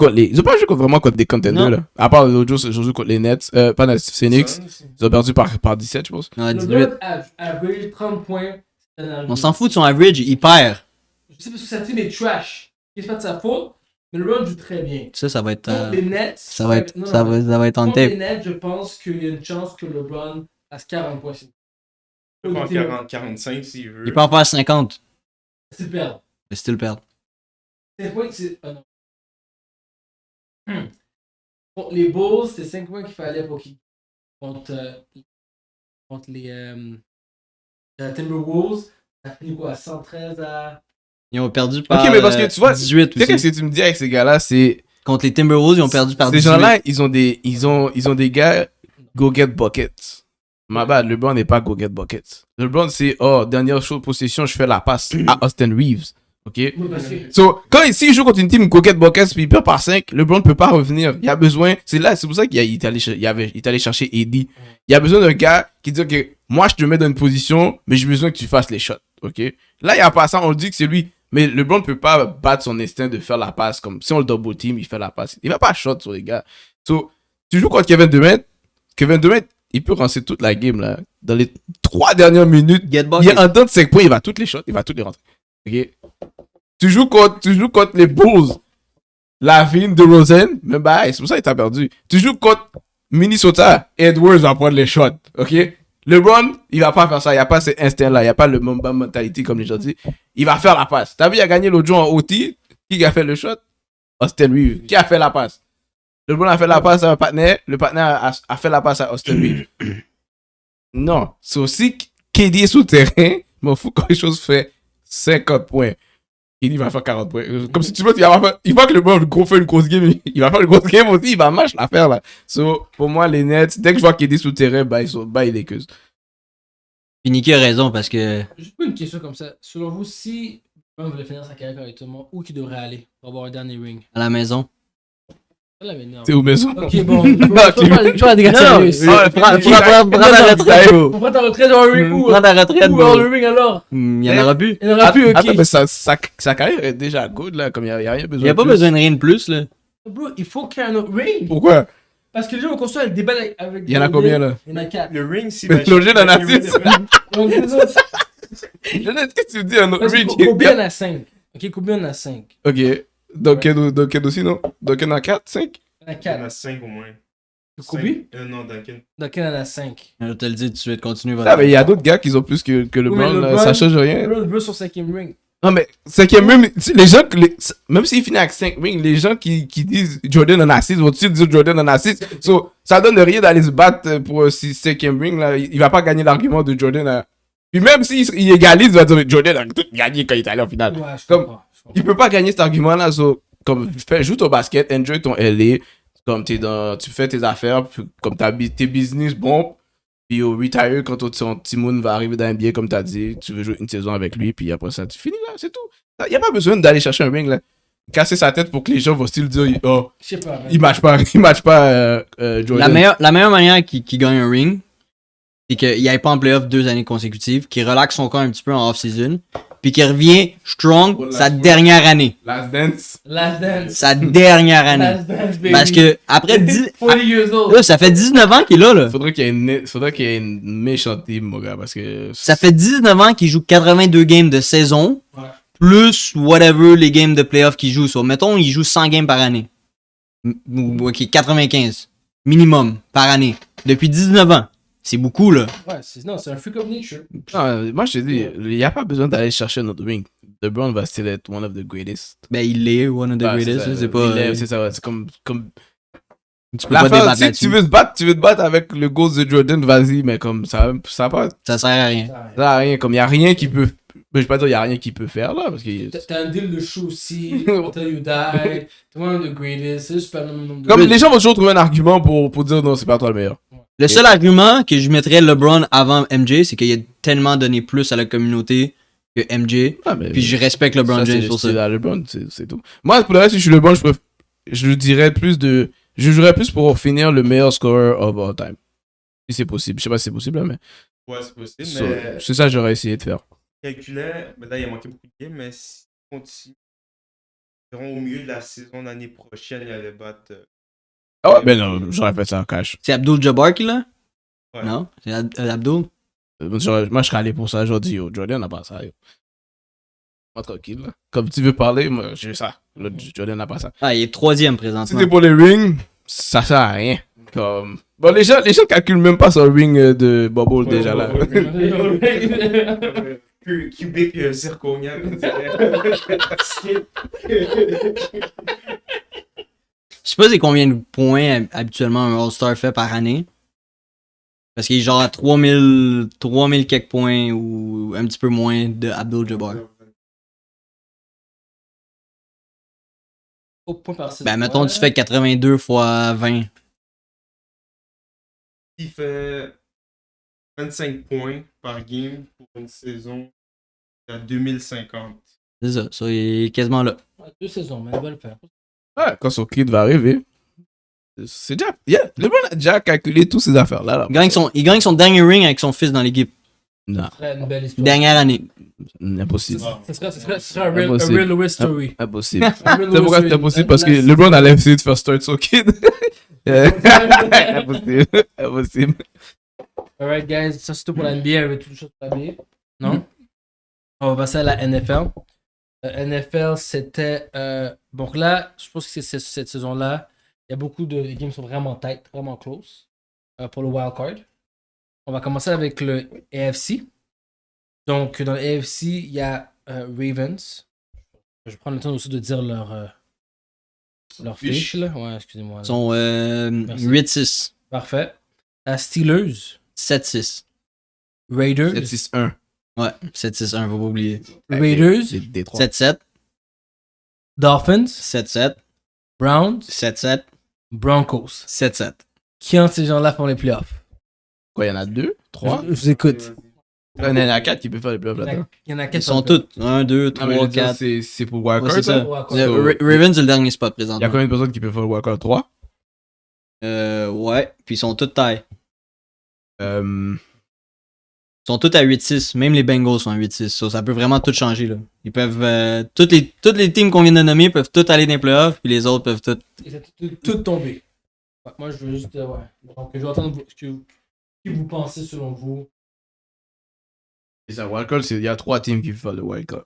vraiment contre des contenders, là. À part l'autre jour, ils ont joué contre les Nets. Pas les Phoenix. Ils ont perdu par 17, je pense. Non, Le 18. LeBron average 30 points. On s'en fout de son average, il perd. Je sais parce que sa team est trash. C'est pas de sa faute, mais LeBron joue très bien. Ça va être. Contre les Nets, Ça va être en contre les tape. Nets, je pense qu'il y a une chance que LeBron fasse 40 points. Il peut faire 40, 45 s'il veut. Il peut en faire 50. C'est le perdre. Mais still perdre. 5 points, c'est. Ah non. Contre les Bulls, c'est 5 points qu'il fallait pour qu'ils. Contre les Timberwolves, ça finit quoi? 113 à. Ils ont perdu par Ok, mais parce que tu vois, 18 tu sais, aussi. qu'est-ce que tu me dis avec ces gars-là, c'est. Contre les Timberwolves, ils ont perdu par Ces 18. gens-là, ils ont des gars go get buckets. My bad, LeBron n'est pas go get buckets. LeBron, c'est, dernière chose de possession, je fais la passe à Austin Reeves. Ok? Oui, parce que. So, s'il joue contre une team go get buckets puis il perd par 5, LeBron ne peut pas revenir. Il a besoin, c'est pour ça qu'il est allé chercher AD. Il y a besoin d'un gars qui dit, ok, moi je te mets dans une position, mais j'ai besoin que tu fasses les shots. Ok? Là, il n'y a pas ça, on dit que c'est lui. Mais LeBron ne peut pas battre son instinct de faire la passe. Comme si on le double team, il fait la passe. Il va pas shot sur les gars. So, tu joues contre Kevin Durant. Kevin Durant, il peut lancer toute la game là. Dans les 3 dernières minutes, Get il bucket. est en dedans de 5 points, il va toutes les shots, il va toutes les rentrer. Ok? Tu joues contre les Bulls. Lavine, DeRozan, même bah, c'est pour ça qu'il t'a perdu. Tu joues contre Minnesota, Edwards va prendre les shots. Ok? LeBron, il va pas faire ça. Il n'y a pas cet instinct-là. Il n'y a pas le Mamba mentality comme les gens disent. Il va faire la passe. T'as vu, il a gagné l'autre jour en OT. Qui a fait le shot? Austin Reeves. Qui a fait la passe? LeBron a fait la passe à un partenaire. Le partenaire a fait la passe à Austin Reeves. Non. C'est aussi KD est sous le terrain. Je m'en fous quand les choses fait 50 points. KD va faire 40 points. Comme si tu veux, il va que LeBron fait une grosse game. Il va faire une grosse game aussi. Il va match l'affaire là. So, pour moi, les Nets, dès que je vois KD sous le terrain, ils Lakers. Puis Nicky a raison parce que. Juste une question comme ça. Selon vous, si LeBron voulait finir sa carrière correctement, où qu'il devrait aller pour avoir un dernier ring? À la maison. Ça la m'énerve. T'es où maison? Ok, bon. Tu vas des gars Non, sérieux. prends ta retraite, bro. Prends ta retraite dans un ring où? Prends ta retraite, Où dans bro. le ring alors? Il y en aura plus. Il n'y en aura plus, ok. Attends, mais sa carrière est déjà good, là, comme il n'y a rien besoin. Il n'y a pas besoin de rien de plus, là. Bro, il faut qu'il y ait un autre ring. Pourquoi? Parce que les gens vont construire le débat avec. Il y en a combien, là? Il y en a 4. Le ring, si. Logé dans la 6. Donc, les autres. Qu'est-ce que tu me dis, un autre Parce ring? que Kobe en a 5. Ok, Kobe en a 5. Ok. Duncan aussi, non? Duncan en a 4, 5? Il y en a Il y en a 4. 5 au moins. Kobe? Non, Duncan. Donc, il y en a 5. Je te le dis tout de suite, continue. Ah, mais il y a d'autres gars qui ont plus que LeBron, mais là, LeBron- ça change rien. LeBron veut son 5ème ring. Non, mais c'est que même, les gens, même s'il finit avec 5 rings, les gens qui disent Jordan en a 6 vont aussi dire Jordan en a 6. So, ça donne rien d'aller se battre pour 5ème ring, là. Il va pas gagner l'argument de Jordan. Là. Puis même s'il égalise, il va dire Jordan a tout gagné quand il est allé en finale. Ouais, je Comme- comprends. Il peut pas gagner cet argument-là. So, comme, joue ton basket, enjoy ton LA. Comme tu fais tes affaires, puis comme tes business, bon. Puis au retire, quand ton Timoun va arriver dans un billet, comme tu as dit, tu veux jouer une saison avec lui, puis après ça, tu finis là, c'est tout. Il n'y a pas besoin d'aller chercher un ring, là. Casser sa tête pour que les gens vont still dire, oh, Je sais pas. il match pas Jordan. La meilleure manière qu'il gagne un ring, c'est qu'il aille pas en playoff 2 années consécutives, qu'il relaxe son corps un petit peu en off-season, puis qu'il revient strong Pour la sa fois. dernière année. Last Dance. Last Dance. Sa dernière année. Last Dance, baby. Parce que après 10... 40 years old. Là, ça fait 19 ans qu'il est là, là. Faudrait qu'il y ait une méchante team, mon gars, parce que. Ça fait 19 ans qu'il joue 82 games de saison, Ouais. plus whatever les games de playoff qu'il joue. So, mettons, il joue 100 games par année. Ok, 95. Minimum par année. Depuis 19 ans. C'est beaucoup, là. Ouais, non, c'est un freak of nature. Non, moi, je te dis, il n'y a pas besoin d'aller chercher un autre ring. LeBron va still être one of the greatest. Ben, il est one of the Ah, greatest, ça, là, c'est pas... c'est ça, ouais, c'est comme Tu peux pas l'affaire, débattre si là-dessus. tu veux te battre avec le goal de Jordan, vas-y, mais comme ça pas, Ça sert à rien. ça sert à rien. Comme il y a rien qui peut Mais je vais pas dire qu'il y a rien qu'il peut faire là, parce que. T'as un deal de show aussi, Until You Die, t'es one of the greatest, c'est juste pas le même nombre de... Comme les gens vont toujours trouver un argument pour dire non, c'est pas toi le meilleur. Le seul argument que je mettrais LeBron avant MJ, c'est qu'il a tellement donné plus à la communauté que MJ. Ah, mais Puis je respecte LeBron James pour ça. C'est LeBron, c'est tout. Moi, pour le reste, si je suis LeBron, je dirais plus de. Je jouerais plus pour finir le meilleur scorer of all time. Si c'est possible. Je sais pas si c'est possible, là, mais. Ouais, c'est possible, So, mais c'est ça que j'aurais essayé de faire. calculais, mais là, il a manqué beaucoup de games, mais si on continue, au milieu de la saison l'année prochaine, il allait battre. Ah ouais, ben non, j'aurais fait ça en cash. C'est Abdul Jabbar qui l'a? Ouais. Non? C'est Abdul? Moi, je serais allé pour ça. J'aurais dit, yo, Jordan n'a pas ça, yo. Moi, tranquille, là. Comme tu veux parler, moi, j'ai ça. Là, Jordan n'a pas ça. Ah, il est 3e Si présentement. c'est pour les rings, ça sert à rien. Comme... Bon, les gens calculent même pas son ring de Bubble déjà là. Cubic zirconia. Je sais pas c'est combien de points habituellement un All-Star fait par année. Parce qu'il est genre à 3000 quelques points ou un petit peu moins de Abdul Jabbar. Au point par saison. Ben, mettons, tu fais 82 fois 20. Il fait 25 points par game pour une saison à 2050. C'est ça, ça il est quasiment là. Ouais, 2 saisons, mais elle va le faire. Ouais, quand son kid va arriver. C'est déjà. Yeah, LeBron a déjà calculé toutes ces affaires-là. Là. Il gagne son dernier ring avec son fils dans l'équipe. Non, Ce serait une belle histoire. Dernière année. impossible. Ce serait un Impossible. real Lewis story. Impossible. Un real C'est Lewis pourquoi c'est story. impossible parce que LeBron allait essayer de faire start son kid. Impossible. Impossible. Alright, guys, ça c'est tout pour la NBA. Avec toutes les choses pour la NBA. Non? On va passer à la NFL. NFL, c'était. Donc là, je pense que c'est cette saison-là. Il y a beaucoup de les games sont vraiment tight, vraiment close pour le wild card. On va commencer avec le AFC. Donc, dans le AFC, il y a Ravens. Je vais prendre le temps aussi de dire leur fiche. Là. Ouais, excusez-moi. Ils sont Merci. 8-6. Parfait. Steelers, 7-6. Raiders, 7-6-1. Ouais, 7-6-1, faut pas oublier. Raiders, C'est Détroit. 7-7. Dolphins, 7-7. Browns, 7-7. Broncos. 7-7. Qui ont ces gens-là font les playoffs? Quoi, il y en a 2 3 Je vous écoute. Il y en a 4 qui peuvent faire les playoffs là-dedans. Il y en a Ils quatre sont sur le tous 1, 2, Ah, mais je 3, veux dire, 4. c'est pour wildcard, Ouais, c'est ça. playoff. ça? Ravens, c'est le dernier spot Il y a présentement. combien de personnes qui peuvent faire le wildcard 3 Ouais, puis ils sont tous taille. euh, Ils sont tous à 8-6. Même les Bengals sont à 8-6. Ça peut vraiment tout changer. Là. Ils peuvent. Toutes les teams qu'on vient de nommer peuvent tous aller dans les playoffs, puis les autres peuvent tous. Ils sont tout tombés. Moi, je veux juste. Ouais. Donc, je vais entendre ce que vous pensez selon vous. C'est ça, wildcard, il y a 3 teams qui font le wildcard.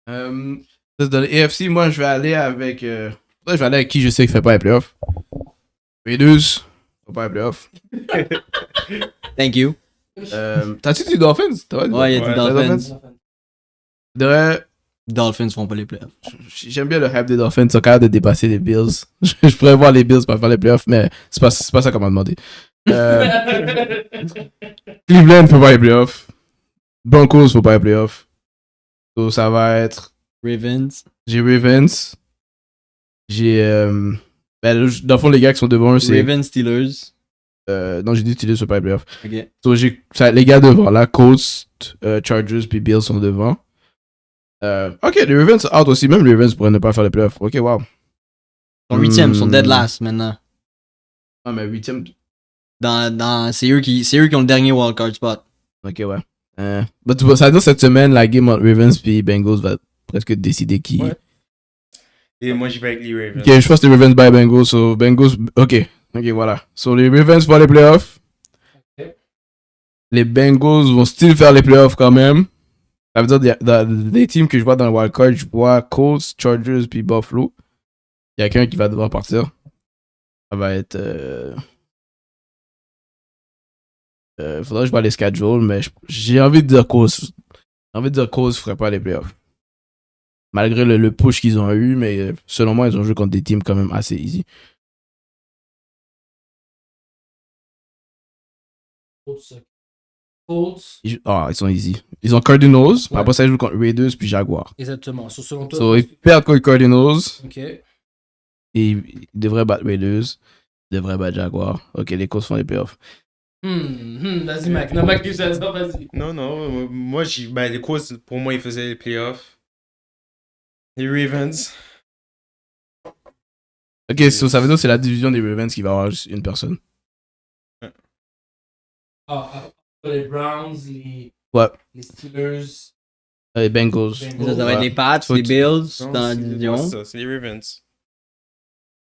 Dans le AFC, moi, je vais aller avec... je vais aller avec qui je sais qui fait pas les playoffs. Raiders, fait pas les playoffs. Thank you. T'as-tu dit Dolphins? Ouais, il y a Ouais, des Dolphins. Dolphins font pas les playoffs. J'aime bien le hype des Dolphins, ils sont capables de dépasser les Bills. Je pourrais voir les Bills pas faire les playoffs, mais c'est pas ça qu'on m'a demandé. Cleveland faut pas les playoffs. Broncos faut pas les playoffs. Donc ça va être... Ravens. J'ai Ravens. J'ai... dans le fond, les gars qui sont devant eux, c'est... Ravens, Steelers. Non, j'ai dit Steelers faut pas les playoffs. Ok. Donc les gars devant, là, Colts, Chargers puis Bills sont devant. Ok, les Ravens sont out aussi. Même les Ravens pourraient ne pas faire les playoffs. Ok, wow. Ils sont 8e, ils sont dead last maintenant. Ah, mais 8e... C'est eux qui ont le dernier wildcard spot. Ok, ouais. Bah, ça veut dire cette semaine, la game entre Ravens puis Bengals va presque décider qui. Ouais. Et moi, j'y vais avec les Ravens. Ok, je pense que les Ravens by Bengals. So Bengals. Ok, voilà. So les Ravens font les playoffs. Ok. Les Bengals vont still faire les playoffs quand même. Ça veut dire des teams que je vois dans le wildcard, je vois Colts, Chargers puis Buffalo. Il y a quelqu'un qui va devoir partir. Ça va être. Faudrait que je vois les schedules, mais j'ai envie de dire Colts. J'ai envie de dire Colts ferait pas les playoffs. Malgré le push qu'ils ont eu, mais selon moi, ils ont joué contre des teams quand même assez easy. Colts. Ils sont easy. Ils ont Cardinals, puis après ça, ils jouent contre Raiders puis Jaguars. Exactement. Selon toi. So, ils perdent contre Cardinals, Ok. et ils devraient battre Raiders, ils devraient battre Jaguars. Ok, les Colts font les playoffs. Vas-y, Mac. Non, Mac, vas-y. Non, moi, les causes, pour moi, ils faisaient les playoffs. Les Ravens. Ok, so, ça veut dire que c'est la division des Ravens qui va avoir juste une personne. Les Browns, les Steelers. Les Bengals. Ça va être les Pats, Faut les que Bills dans la c'est division. ça, c'est les Ravens.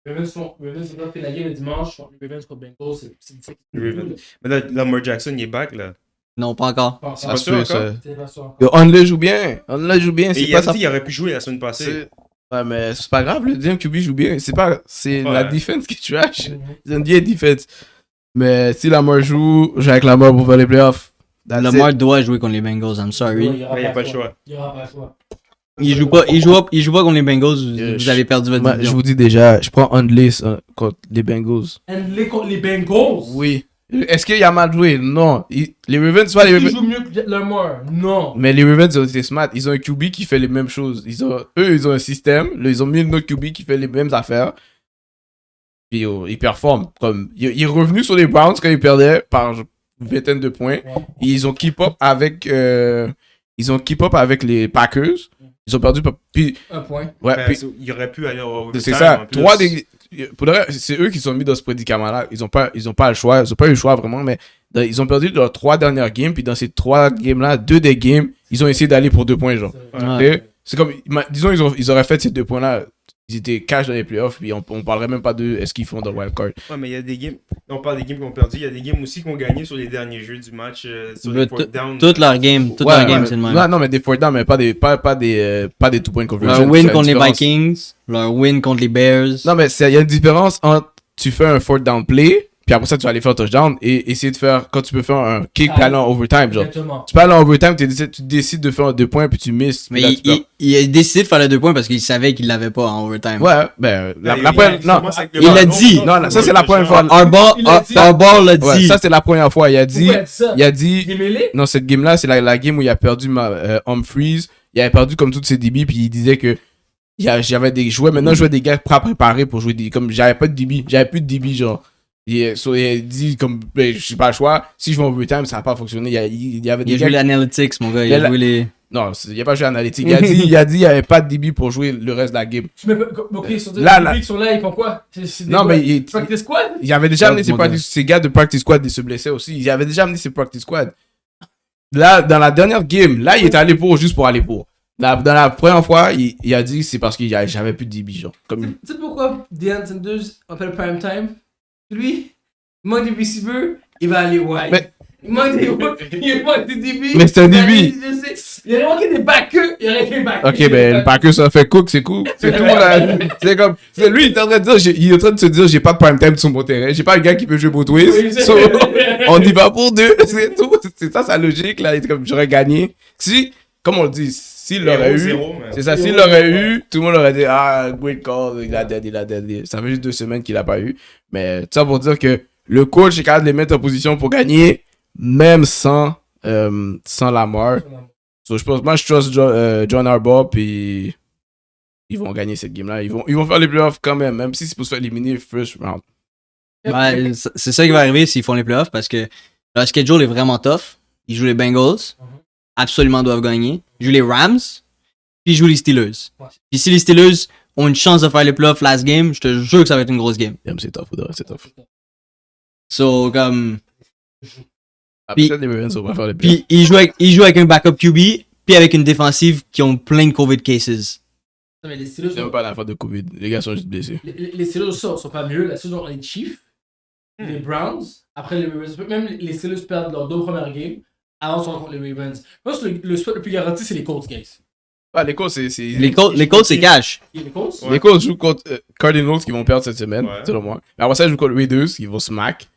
Les Ravens, ils ont fait la game le dimanche. Les Ravens contre Bengals, c'est Les Ravens. Mais là, Lamar Jackson, il est back, là. Non, pas encore. pas pas sûr encore? C'est pas sûr encore. Yo, Onley joue bien. Onley joue bien. Et C'est il pas a ça. dit qu'il aurait pu jouer la semaine passée. Ouais, mais c'est pas grave, le deuxième QB joue bien. C'est la Ouais. defense qui est trash. Ils ont bien defense. Mais si Lamar joue, j'ai avec Lamar pour faire les playoffs. That's Lamar it. doit jouer contre les Bengals, I'm sorry. Il n'y a pas le choix. Il n'y aura pas le choix. Il joue pas contre les Bengals, vous Je- avez perdu votre Moi, je division. vous dis déjà, je prends Onley contre les Bengals. Handley contre les Bengals. Oui. Est-ce qu'il y a mal joué? Non. Les Ravens, c'est pas les Qui Ravens. joue mieux que Lamar? Non. Mais les Ravens, ils ont été smart. Ils ont un QB qui fait les mêmes choses. Ils ont un système. Là, ils ont mis une autre QB qui fait les mêmes affaires. Puis ils performent. Il est revenu sur les Browns quand ils perdaient par une vingtaine de points. Ouais. Et ils ont keep up avec les Packers. Ils ont perdu. Puis, Un point. ouais, Ben, puis, il aurait pu aller au c'est overtime, ça. en plus. Pour le reste, c'est eux qui sont mis dans ce prédicament-là. Ils ont pas le choix. Ils ont pas eu le choix vraiment, mais ils ont perdu leurs 3 dernières games. Puis dans ces 3 games-là, 2 des games, ils ont essayé d'aller pour 2 points, genre. Ouais. Et c'est comme, disons, ils auraient fait ces 2 points-là. Ils étaient cash dans les playoffs. Puis on parlerait même pas de est-ce qu'ils font dans le wildcard. Ouais, mais il y a des games. On parle des games qu'on a perdu. Il y a des games aussi qu'on gagné sur les derniers jeux du match. Sur les fourth down. Toute leur game, c'est le même. Non, mais des 4 downs, mais pas des 2-point conversions. Leur win C'est contre les la différence. Vikings, leur win contre les Bears. Non, mais il y a une différence entre tu fais un 4 down play, puis après ça, tu vas aller faire un touchdown et essayer de faire, quand tu peux faire un kick puis aller en overtime, genre. Exactement. Tu peux aller en overtime, tu décides de faire 2 points puis tu misses. Mais puis là, tu perds. il a décidé de faire les 2 points parce qu'il savait qu'il l'avait pas en overtime. Ouais, ben, Non, Il l'a dit. Non, ça, c'est la première fois. Arbor l'a Ouais, dit. ça, c'est la première fois. Il a dit, Pourquoi ça? il a dit, Il est mêlé? non, cette game-là, c'est la game où il a perdu Humphries. Il avait perdu comme toutes ses DB, puis il disait que j'avais des joueurs, maintenant je jouais des gars prêts préparés pour jouer des, comme j'avais pas de DB, j'avais plus de DB, genre. Il a dit, comme, ben, je n'ai pas le choix, si je vais en overtime, ça va pas fonctionner. Il y avait des Il a gars. joué l'analytics, mon gars. Il a joué les. Non, il a pas joué analytique. Il a dit, il n'y avait pas de DB pour jouer le reste de la game. Tu mets pas. Ok, ils sont Là, là, ils sont là, ils font quoi? C'est des Non, gars- mais il Practice squad? avait déjà amené mon gars. ses gars de practice squad, ils se blessaient aussi. Il avait déjà amené ses practice squad. Là, dans la dernière game, là, il était allé pour juste pour aller pour. Dans la première fois, il a dit c'est parce que j'avais plus de DB, genre. Comme... Tu sais pourquoi Deion Sanders appelle prime time? Lui, il manque des receivers, il va aller wide. Mais- Il manque des DB. Mais c'est un il va DB. aller- je sais. Il aurait manqué des backers. Il aurait fait backers. Ok, ben, le Packers, ça fait cook, c'est cool. C'est tout le monde. C'est comme. Lui, il est en train de dire, il est en train de se dire, j'ai pas de prime time sur mon terrain. J'ai pas un gars qui peut jouer pour twist. Oui, c'est- So, on y va pour 2. C'est tout. C'est ça sa logique, là. Il est comme, j'aurais gagné. Si, comme on le dit, s'il l'aurait eu. 0-0, mais- C'est ça, s'il l'aurait eu, tout le monde aurait dit, ah, great call, il a dead. Ça fait juste 2 semaines qu'il a pas eu. Mais, tout ça pour dire que le coach est capable de les mettre en position pour gagner, même sans Lamar. So, moi, je trust John Harbaugh, puis ils vont gagner cette game-là. Ils vont faire les playoffs quand même si c'est pour se faire éliminer first round. Ouais, c'est ça qui va arriver s'ils font les playoffs parce que leur schedule est vraiment tough. Ils jouent les Bengals, absolument doivent gagner. Ils jouent les Rams, puis ils jouent les Steelers. Ouais. Puis si les Steelers ont une chance de faire les playoffs last game, je te jure que ça va être une grosse game. C'est tough, c'est tough. So, comme. Après, Puis- peut-être les Ravens vont pas faire les playoffs. Puis ils jouent avec un backup QB, puis avec une défensive qui ont plein de COVID cases. Non, mais les Steelers, C'est même pas la faute de COVID. Les gars sont juste blessés. les Steelers sont pas mieux. La saison, les Chiefs, les Browns, après les Ravens. Même les Steelers perdent leurs 2 premières games. Avant, ils sont contre les Ravens. Je pense que le spot le plus garanti, c'est les Colts, guys. Ah, les Colts, c'est. Les Colts, c'est cash. Les Colts? Les Colts jouent contre Cardinals qui vont perdre cette semaine, Ouais. selon moi. Mais après ça, ils jouent contre Raiders qui vont smack.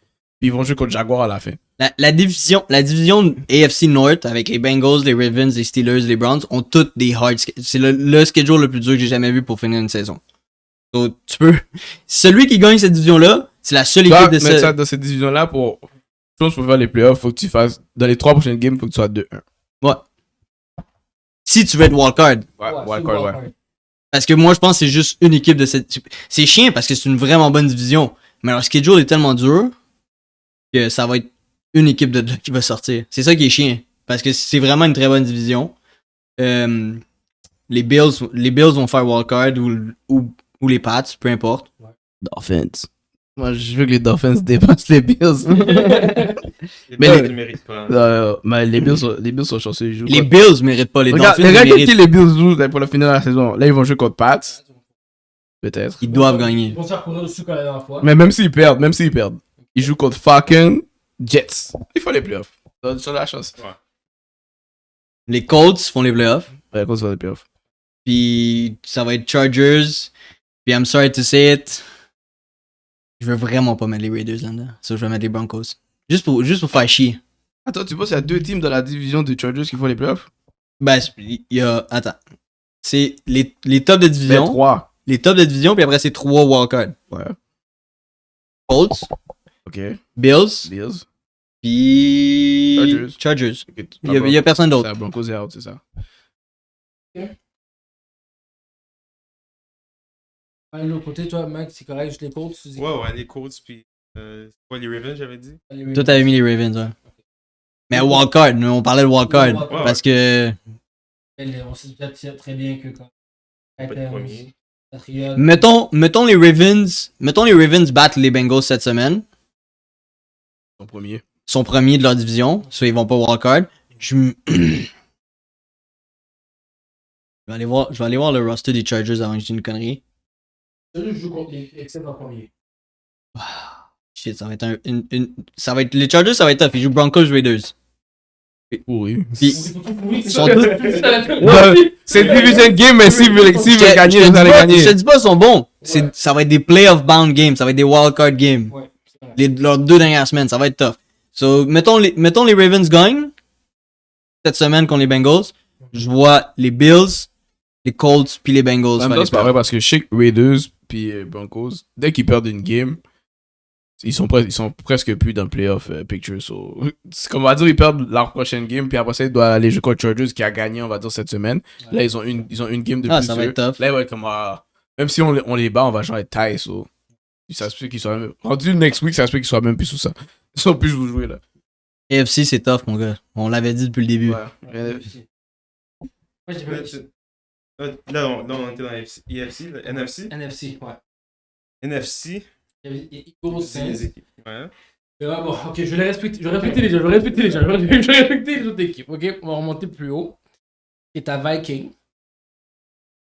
Puis ils vont jouer contre Jaguars à la fin. La division AFC North avec les Bengals, les Ravens, les Steelers, les Browns ont toutes des hard c'est le schedule le plus dur que j'ai jamais vu pour finir une saison. Donc, celui qui gagne cette division-là, c'est la seule équipe de Mais ça, dans cette division-là, pour Je pense que pour faire les playoffs, faut que tu fasses. Dans les 3 prochaines games, faut que tu sois 2-1. Ouais. Si tu veux être wildcard. Ouais. Parce que moi, je pense que c'est juste une équipe de cette. C'est chiant parce que c'est une vraiment bonne division. Mais leur schedule est tellement dur que ça va être une équipe de là qui va sortir. C'est ça qui est chiant. Parce que c'est vraiment une très bonne division. Les Bills vont faire wildcard ou les Pats, peu importe. Dolphins. Moi, je veux que les Dolphins dépassent les Bills. Mais les méritent pas. Mais les Bills sont chanceux. Ils jouent Les contre- Bills méritent pas, les Regarde, Dolphins regarde méritent. qui les Bills jouent pour la finale de la saison. Là, ils vont jouer contre Pats. Peut-être. Ils doivent gagner. Ils vont se faire courir dessus comme la dernière fois. Mais même s'ils perdent, ils jouent contre Falcons, Jets. Il faut les playoffs. Ils ont la chance. Les Colts font les playoffs. Ouais, contre les playoffs. Puis ça va être Chargers. Puis I'm sorry to say it. Je veux vraiment pas mettre les Raiders là-dedans. Ça, je vais mettre les Broncos. Juste pour faire chier. Attends, tu penses qu'il y a 2 teams dans la division des Chargers qui font les playoffs? Ben, il y a. Attends. C'est les tops de Ben, division. 3. Les tops de division, puis après, c'est 3 wildcards. Ouais. Colts, Ok. Bills, Bills. puis. Chargers. Ok, Il y a personne d'autre. C'est Broncos et out, c'est ça. De l'autre côté, toi, Max, c'est correct, juste les Colts. Tu dis Ouais, les Colts, puis. Quoi, les Ravens, j'avais dit? Toi, t'avais mis les Ravens, ouais. Mais wildcard, nous, on parlait de wildcard. Ouais, Parce que. On sait déjà très bien que quand. Pas de premier. Patriots. Mettons les Ravens battent les Bengals cette semaine. Ton premier. Ils sont premiers de leur division. Soit ils vont pas wildcard. Je vais aller voir le roster des Chargers avant que je dise une connerie. Je joue contre les Excel en premier. Shit, ça va être ça va être les Chargers, ça va être tough. Ils jouent Broncos Raiders. Oui. Puis Ils sont C'est une division game, mais s'ils veulent gagner, je ils allaient te gagner. dis pas, ils sont bons. Ouais. Ça va être des playoff bound games, ça va être des wildcard games. Ouais, c'est vrai. Leurs 2 dernières semaines, ça va être tough. So, mettons les Ravens gagnent cette semaine contre les Bengals. Je vois les Bills, les Colts puis les Bengals. En même faire temps, les c'est pas vrai parce que je sais que Raiders puis Broncos, dès qu'ils perdent une game, ils sont presque plus dans le playoff picture. So, c'est comme on va dire, ils perdent leur prochaine game, puis après ça, ils doivent aller jouer contre Chargers qui a gagné, on va dire, cette semaine. Ouais. Là, ils ont une game de Ah, plus. ça va être tough. Là, ils vont être comme, même si on les bat, on va genre être taille. So, ça se peut qu'ils soient même. Rendu next week, ça se peut qu'ils soient même plus sous ça. Ils sont plus vous jouer là. AFC, c'est tough, mon gars. On l'avait dit depuis le début. Ouais. Moi, j'ai pas Là, on était dans NFC, là, NFC. NFC, ouais. NFC. Il y avait Eagles, Saints. les équipes. Ouais. Mais ouais, bon, ok, je vais respecter les autres équipes, ok? On va remonter plus haut. Et t'as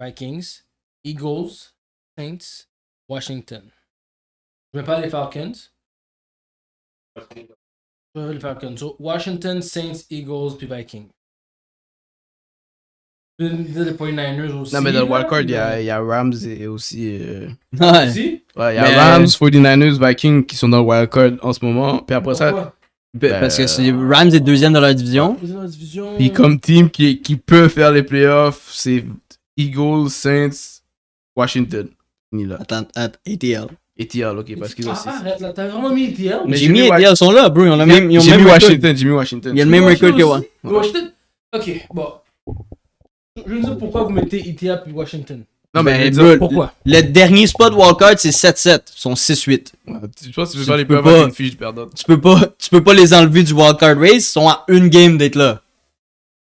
Vikings, Eagles, Saints, Washington. Je mets pas les Falcons. Je mets les Falcons. So, Washington, Saints, Eagles, puis Vikings. Je vais dire les 49ers aussi. Non, mais dans le là, wildcard, il mais- y a Rams et aussi. Ouais. Aussi? Ouais, il y a Mais- Rams, 49ers, Vikings qui sont dans le wildcard en ce moment. Puis après ça, Pourquoi? Parce que c'est Rams est deuxième dans leur division. Vous êtes dans la division. puis comme team qui peut faire les playoffs, c'est Eagles, Saints, Washington. Ni là. Attends, ATL. ETL, ok, parce qu'ils ont six. Arrête là, t'as vraiment mis ETL? Mais J'ai j'ai mis mis ATL, ils sont là, bro. Ils ont le même, ils ont le J'ai même mis record. Washington. Il y a le même record que Washington moi. aussi? Washington? Ok, bon. Je ne sais pas pourquoi vous mettez ETL puis Washington. Non, mais Ben, je veux dire, bro, Pourquoi? Le dernier spot wildcard, c'est 7-7. Ils sont 6-8. tu penses que tu peux Tu faire les peux playoffs avec pas- une fiche perdante? Tu peux pas les enlever du wildcard race. Ils sont à une game d'être là.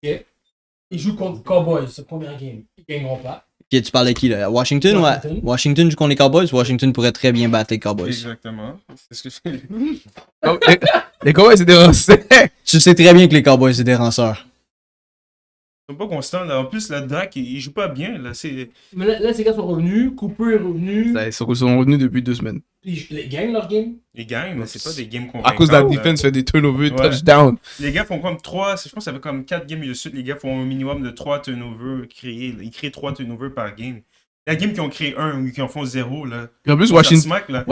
Ils jouent contre Cowboys, ce premier game. Ils gagneront pas. Puis tu parles de qui là? Washington? Washington. Ouais. Washington joue contre les Cowboys. Washington pourrait très bien battre les Cowboys. Exactement. C'est ce que je fais. Oh, les Cowboys, c'est des Français. Tu sais très bien que les Cowboys, c'est des ranceurs. Ils sont pas constants. Là. En plus, là, Dak, il joue pas bien. Là. C'est... Mais là, ces gars sont revenus. Cooper est revenu. Ils sont revenus depuis 2 semaines. Ils gagnent leur game. Ils gagnent, mais c'est pas des games À cause de la convaincants, là. défense, fait des turnovers, Ouais. touchdown. Les gars font comme 3, je pense que ça fait comme 4 games de suite. Les gars font un minimum de 3 turnovers créés. Là. Ils créent 3 turnovers par game. La game qui ont créé 1 ou qui en font 0, là. Et en plus, Ça Washington, smack, là.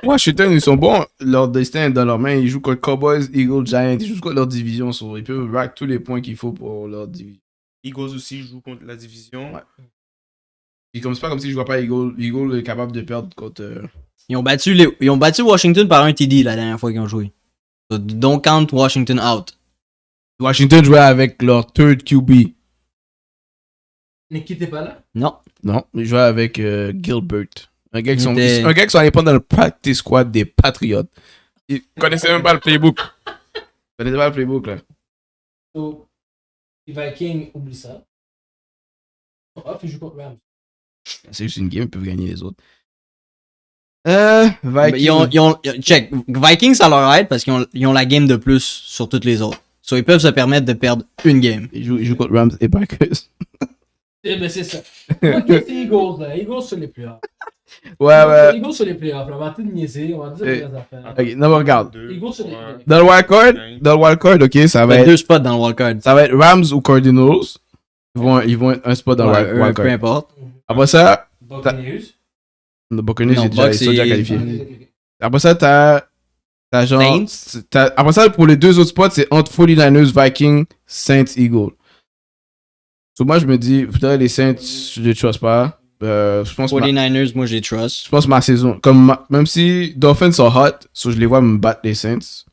Washington, ils sont bons. Leur destin est dans leurs mains. Ils jouent contre Cowboys, Eagles, Giants. Ils jouent contre leur division. So, ils peuvent rack tous les points qu'il faut pour leur division. Eagles aussi jouent contre la division. Ouais. Puis comme c'est pas comme si je vois pas Eagles est capable de perdre contre. Ils ont battu Washington par un TD la dernière fois qu'ils ont joué. So, don't count Washington out. Washington jouait avec leur third QB. Nicky, t'es pas là? Non. Non, ils jouaient avec Gilbert. Un gars qui sont était- allés prendre dans le practice squad des Patriots. Ils connaissaient même pas le playbook. Ils connaissaient pas le playbook, là. So, les Vikings, oublie ça. Off, ils jouent contre Rams. C'est juste une game, ils peuvent gagner les autres. Ben, Vikings. check. Vikings, ça leur aide parce qu'ils ont la game de plus sur toutes les autres. So, ils peuvent se permettre de perdre une game. Ils jouent contre Rams et Packers. Eh ben, c'est ça. Ok, c'est Eagles, là. Eagles sur les playoffs. Ouais. Eagles sur les playoffs, là. On va arrêter de niaiser. On va dire les affaires. Ok, non, mais regarde. Eagles sur les Ouais. playoffs. Dans le wildcard, ok, ça va Ben, être, deux spots dans le wildcard. ça va être Rams ou Cardinals. Ils vont être un spot dans Ouais, le peu wildcard. importe. Après ça, Buccaneers. le Buccaneers, Non, ils Bucks, sont déjà c'est- qualifiés. Après ça, t'as genre. Saints. Après ça, pour les deux autres spots, c'est entre 49ers, Vikings, Saints, Eagles. So, moi, je me dis, peut-être les Saints, je les trust pas. Je pense 49ers, moi, je les trust. je pense ma saison. Même si Dolphins sont hot, so je les vois me battre les Saints.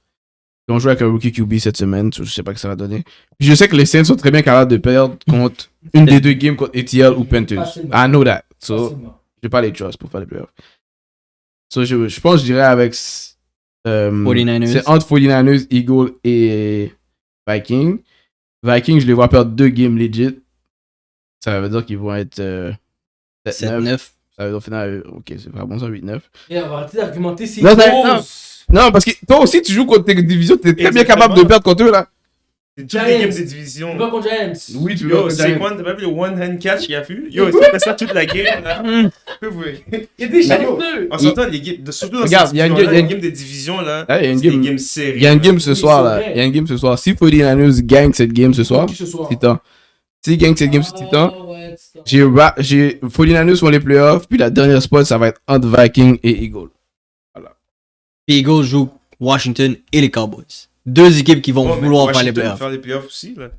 Ils ont joué avec un rookie QB cette semaine, so je sais pas que ça va donner. Puis je sais que les Saints sont très bien capables de perdre contre une des deux games contre ATL ou Panthers. Facilement. I know that. So, Facilement. je vais pas les trust pour faire les playoffs. So, je pense que je dirais avec 49ers. c'est entre 49ers, Eagles et Vikings. Vikings, je les vois perdre 2 games legit. Ça veut dire qu'ils vont être 7-9. 7-9. Ça veut dire au final, ok, c'est vraiment ça, 8-9. Et on va arrêter d'argumenter ces Non, Eagles. Non, parce que toi aussi, tu joues contre tes divisions, t'es très bien Exactement. capable de perdre contre eux, là. C'est toutes Giants. les games des On divisions. va contre Giants. Oui, tu Yo, veux. Saquon, t'as pas vu le one-hand catch qu'il a fait? Yo, il fait ça toute la game, là. Que vous voulez. Il y a des chanceux. En sortant, les games, surtout dans Regarde, ces il y a une divisions-là, game- les games des divisions, là, Ah, il y a une c'est des game. games sérieuses. Il y a une game ce Oui, soir, c'est là. vrai. Il y a une game ce soir. Si 49ers gagne cette game ce soir, Qui ce soir? Titan. S'ils gagnent cette game sur Titan, Ah, ouais, Titan. j'ai 49ers pour les playoffs, puis la dernière spot, ça va être entre Vikings et Eagles. Puis Eagles jouent Washington et les Cowboys. Deux équipes qui vont Bon, mais vouloir faire les Washington playoffs. faire les playoffs aussi, là.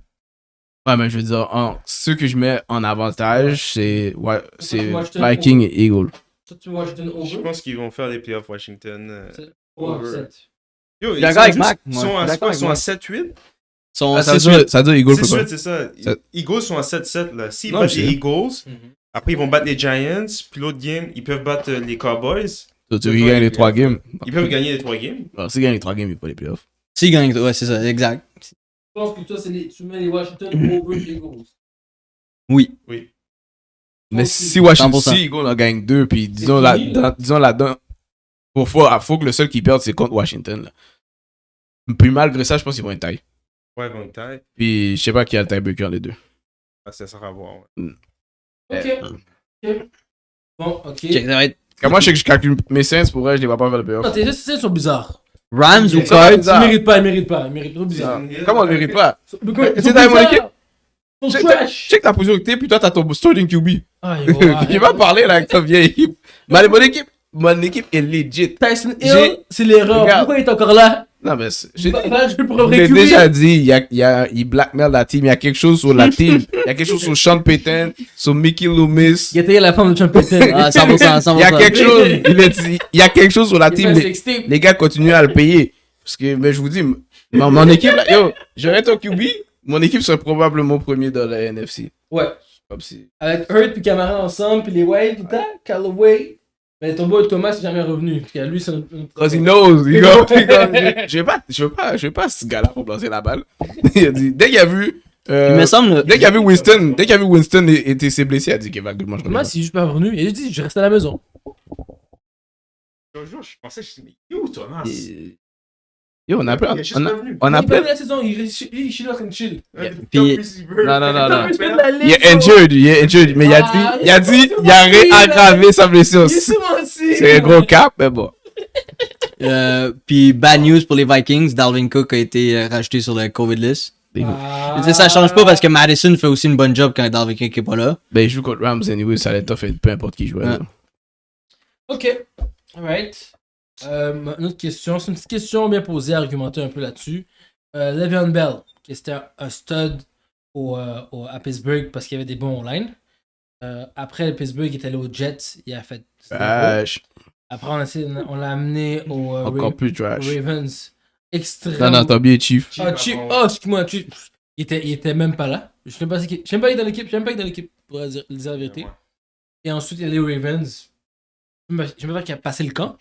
Ouais, mais je veux dire, ceux que je mets en avantage, c'est Washington Vikings et Eagles. Toi, tu vois Washington Je over? pense qu'ils vont faire les playoffs Washington. Ouais, over. 7. Yo, suis d'accord avec Mac. Ils Moi, sont je suis à, d'accord ils sont avec à 7-8? Sont Ah, ça veut 6-8. dire- ça veut dire Eagles C'est fait quoi? sûr, c'est ça. Ça- Eagles sont à 7-7, là. S'ils Non, battent je les sais. Eagles, Mhm. après ils vont battre les Giants, puis l'autre game, ils peuvent battre les Cowboys. So, tu veux qu'ils gagnent les 3 games. Ils peuvent gagner les 3 games. Alors, s'ils gagnent les 3 games, il n'y a pas les playoffs. S'ils gagnent, ouais, c'est ça, exact. Je pense que toi, tu mets les Washington over Eagles. Oui. Mais Ok. si Washington, 100%. si Eagles en gagne 2, puis disons fini, là. là-dedans, faut que le seul qui perde, c'est contre Washington. Là. Puis malgré ça, je pense qu'ils vont être taille. Ouais, ils vont être taille. Puis je sais pas qui a le tiebreaker, les deux. Ah, ça sera à voir. Ouais. Ok. Ok. Bon, ok. Check, ça va être Quand moi, je sais que je calcule mes Saints, pour vrai, je les vois pas faire le Non, playoff. tes Saints sont bizarres. Rams ou Ça va Cards. être bizarre. Ils méritent pas, ils méritent pas. Ils méritent trop bizarre. Comment on ne mérite pas? Mais quoi, ils C'est sont dans mon bizarres. équipe. Ils sont Je trash. sais que ta position que t'es, puis toi, t'as ton starting QB. Ah, Qui va parler là avec ta vieille équipe. Mais mon équipe est legit. Tyson Hill, J'ai- c'est l'erreur. Regarde. Pourquoi il est encore là? Non, mais j'ai Là, je vais pour je l'ai récupérer. déjà dit, il blackmail la team. Il y a quelque chose sur la team. Il y a quelque chose sur Sean Payton, sur Mickey Loomis. Il a taillé la femme de Champion. Ah, 100%, 100%. Il y a quelque chose. Il y a quelque chose sur la Il team. fait un sextape. Les gars continuent à le payer. Parce que, mais je vous dis, mon équipe, là, yo, j'aurais ton QB, mon équipe serait probablement premier dans la NFC. Ouais. Comme si. Avec Hurt puis Camara ensemble, puis les White tout le temps, Callaway. Mais ton boy Thomas est jamais revenu. Parce que lui, c'est notre. Because he knows. Je veux pas ce gars-là remplacer la balle. Il a dit, dès qu'il a vu. Il me semble. Dès qu'il a vu Winston était s'est blessé, il a dit qu'il va que moi je Thomas, il est juste pas revenu. Et il dit, je reste à la maison. Un jour, je pensais, je me suis dit, yo, Thomas. Yo, on a plein. Il est juste pas venu. On a Il est pas plein. venu la saison, il est en train de chill. Puis- Non, non, non, non. Il Il est injured, mais il a dit, il a réaggravé sa blessure. Il est souvent aussi. C'est un gros cap, mais bon. Puis bad news pour les Vikings, Dalvin Cook a été rajouté sur le COVID list. Ah. Je veux dire, ça change pas parce que Madison fait aussi une bonne job quand Dalvin Cook est pas là. Ben, il joue contre Rams anyway, ça allait être tough, peu importe qui joue. Ouais. Ok. Alright. Une autre question. C'est une petite question bien posée, argumenter un peu là-dessus. Le'Veon Bell, qui était un stud à Pittsburgh parce qu'il y avait des bons online. Après, Pittsburgh est allé aux Jets. Il a fait. Trash. Après, on l'a amené aux Encore plus trash. Ravens. extrêmement... Non, t'as bien Chief. Ah, Chief, oh, excuse-moi, Chief. Il était même pas là. Je sais pas qu'il est dans l'équipe, pour dire la vérité. Ouais. Et ensuite, il y a les Ravens. Je me rappelle qu'il a passé le camp.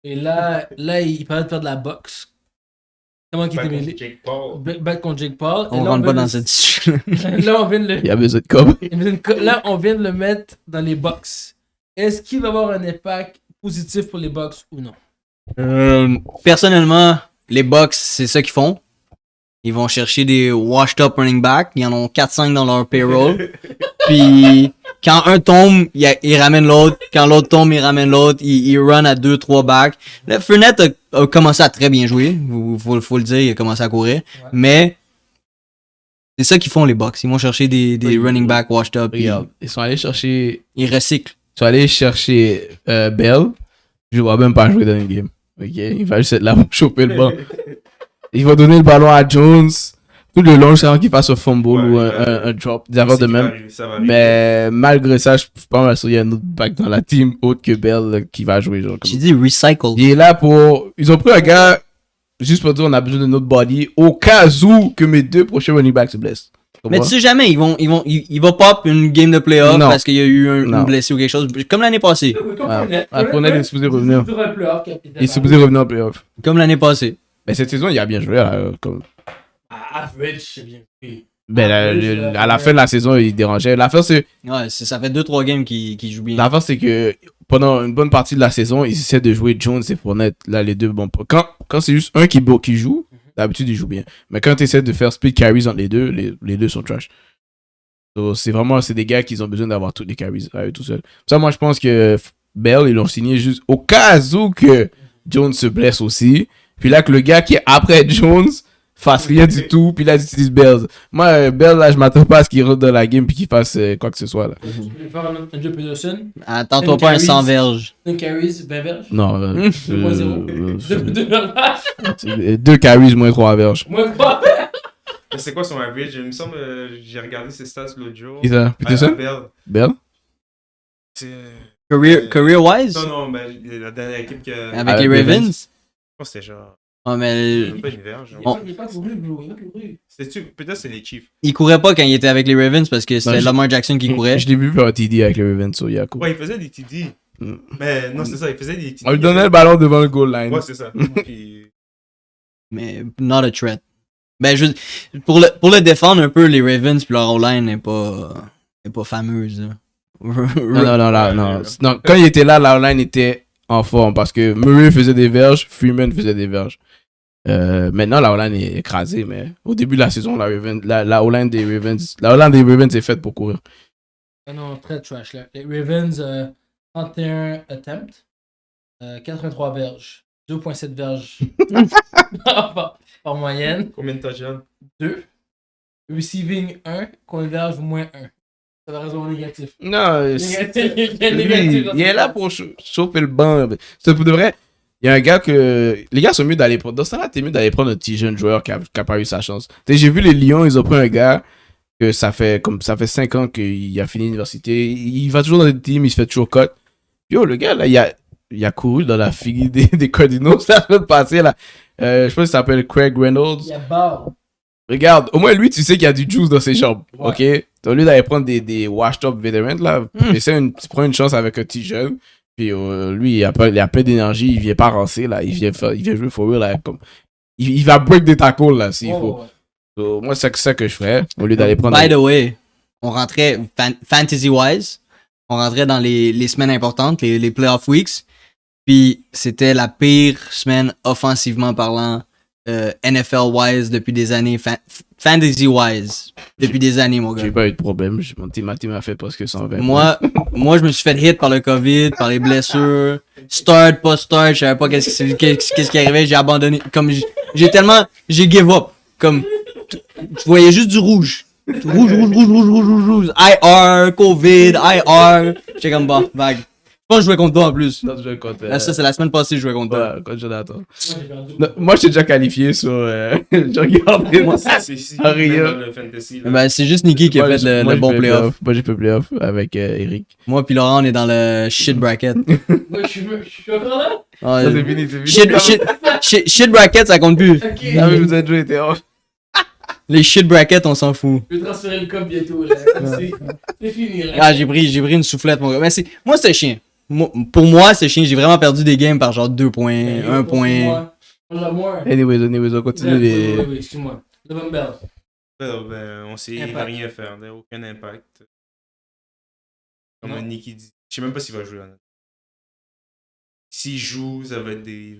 Et là il parlait de faire de la boxe. Comment qu'il était mêlé? Jake Paul. Back contre Jake Paul. On rentre pas dans cette discussion. Là, on vient de le... Il y a besoin de com. Là, on vient de le mettre dans les box. Est-ce qu'il va avoir un impact positif pour les box ou non? Personnellement, les Bucks, c'est ça qu'ils font. Ils vont chercher des washed up running back. Ils en ont 4-5 dans leur payroll. Puis, quand un tombe, il ramène l'autre. Quand l'autre tombe, il ramène l'autre. Il run à 2-3 backs. Là, Fournette a commencé à très bien jouer. Faut le dire, il a commencé à courir. Ouais. Mais, c'est ça qu'ils font, les Bucks. Ils vont chercher des running back washed up. Regarde, ils sont allés chercher... Ils recyclent. Ils sont allés chercher Bell. Je ne vais même pas jouer dans une game. Ok? Il va juste être là pour choper le banc. Ils vont donner le ballon à Jones tout le long jusqu'à qu'il fasse un fumble ou un drop, des affaires de même. Mais malgré ça, je peux pas m'assurer qu'il y a un autre back dans la team autre que Bell qui va jouer. J'ai dit recycle. Il est là pour... Ils ont pris un gars juste pour dire on a besoin de notre body au cas où que mes deux prochains running backs se blessent. Mais tu sais jamais, il va pop une game de playoff parce qu'il y a eu un blessé ou quelque chose, comme l'année passée. Fournette est supposé revenir. Il est supposé revenir en playoff. Comme l'année passée. Mais cette saison, il a bien joué. Là, comme... Average, c'est bien fait. Ben, à la fin de la saison, il dérangeait. L'affaire, c'est... Ouais, ça fait 2-3 games qu'il joue bien. L'affaire, c'est que pendant une bonne partie de la saison, ils essaient de jouer Jones et Fournette. Là, les deux, bon... Quand c'est juste un qui joue, d'habitude, il joue bien. Mais quand tu essaies de faire split carries entre les deux sont trash. So, c'est des gars qui ont besoin d'avoir tous les carries à eux tout seuls. Ça, moi, je pense que Bell, ils l'ont signé juste au cas où que Jones se blesse aussi. Puis là, que le gars qui est après Jones fasse rien du tout, puis là, ils utilisent Bell. Moi, Bell, là, je m'attends pas à ce qu'il rentre dans la game puis qu'il fasse quoi que ce soit, là. Tu veux faire un Joe Peterson? Attends-toi pas un 100 verges. Un carries, 20 verges? Non. 2.0. 2 carries, moins 3 verges. Moins 3 verges? C'est quoi son average? Il me semble, j'ai regardé ses stats l'autre jour. Qui ça? Peterson? Bell. C'est... Career-wise? Non, mais la dernière équipe que... Avec les Ravens? Je pense que c'était genre... Ah, mais... Pas une verge. Il est pas couru, bro. Il est pas couru. Peut-être c'est les Chiefs. Il courait pas quand il était avec les Ravens parce que c'était Lamar Jackson qui courait. Je l'ai vu faire un TD avec les Ravens, so yeah, cool. Ouais, il faisait des TD. Mais non, c'est ça, il faisait des TD. On lui donnait le ballon devant le goal line. Ouais, c'est ça. Puis... Mais not a threat. Ben, pour le défendre un peu, les Ravens puis leur O-line n'est pas fameuse. Non. Quand il était là, la O-line était en forme parce que Murray faisait des verges, Freeman faisait des verges. Maintenant, la O-line est écrasée, mais au début de la saison, la O-line des Ravens est faite pour courir. Ah non, très trash là. Les Ravens, 31 attempts, 83 verges, 2.7 verges par moyenne. Combien de touchdowns? 2. Receiving 1, combien de verges? -1. Ça va raison négatif. Non, négatif. Il est là pour chauffer le banc. C'est pour de vrai. Il y a un gars que... Les gars sont mieux d'aller prendre... Dans ce temps-là, t'es mieux d'aller prendre un petit jeune joueur qui a pas eu sa chance. J'ai vu les Lions, ils ont pris un gars que ça fait 5 ans qu'il a fini l'université. Il va toujours dans des teams, il se fait toujours cut. Yo, le gars, là, il a couru dans la fille des Cardinals la semaine passée, là. Je pense qu'il s'appelle Craig Reynolds. Il y a barre. Regarde, au moins lui, tu sais qu'il y a du juice dans ses jambes. Ouais. Ok? Au lieu d'aller prendre des washed up veterans, là, tu prends une chance avec un petit jeune. Puis lui, il a plein d'énergie, il vient pas rancer, là. Il vient jouer for real, là. Comme, il va break des tackles, là, s'il faut. Ouais. So, moi, c'est ça que je ferais, au lieu d'aller prendre... By the way, on rentrait, fantasy-wise, on rentrait dans les semaines importantes, les playoff weeks. Puis c'était la pire semaine offensivement parlant, NFL-wise depuis des années, fantasy-wise depuis des années, mon gars. J'ai pas eu de problème, ma team a fait presque 120. Moi, je me suis fait hit par le COVID, par les blessures, start, pas start, je savais pas qu'est-ce qui arrivait, j'ai abandonné, comme j'ai give up, comme, je voyais juste du rouge. Rouge. IR, COVID, IR. J'étais comme, bah, vague. pense que je jouais contre toi en plus. Non, je jouais contre. Là, ça, c'est la semaine passée que je jouais contre toi. Ouais, contre Jonathan. Moi, j'ai perdu. Non, moi, j'étais déjà qualifié sur. J'ai regardé. Moi, C'est ici. Aria. Dans le fantasy. Là. Ben, c'est juste Nikki qui a Moi, fait le j'ai bon fait playoff. Moi, j'ai fait playoff avec Eric. Moi puis Laurent, on est dans le shit bracket. Moi, je suis encore là? Ah, Ça, c'est fini, c'est fini. shit bracket, ça compte plus. Ok. Ah, mais vous êtes joué, t'es off. Les shit brackets, on s'en fout. Je vais transférer le cop bientôt, là. C'est fini, là. Ah, j'ai pris une soufflette, mon gars. Mais moi, c'était chiant. Pour moi, c'est chiant. J'ai vraiment perdu des games par genre 2 points, 1 point. Moi. Anyways, on continue les. Oui, excuse-moi. Le Bumble. Ben, on sait, il Impact. va rien faire. Il n'y a aucun impact. Comme Non. Nicky dit. Je sais même pas s'il va jouer. Honnêtement. S'il joue, ça va être des.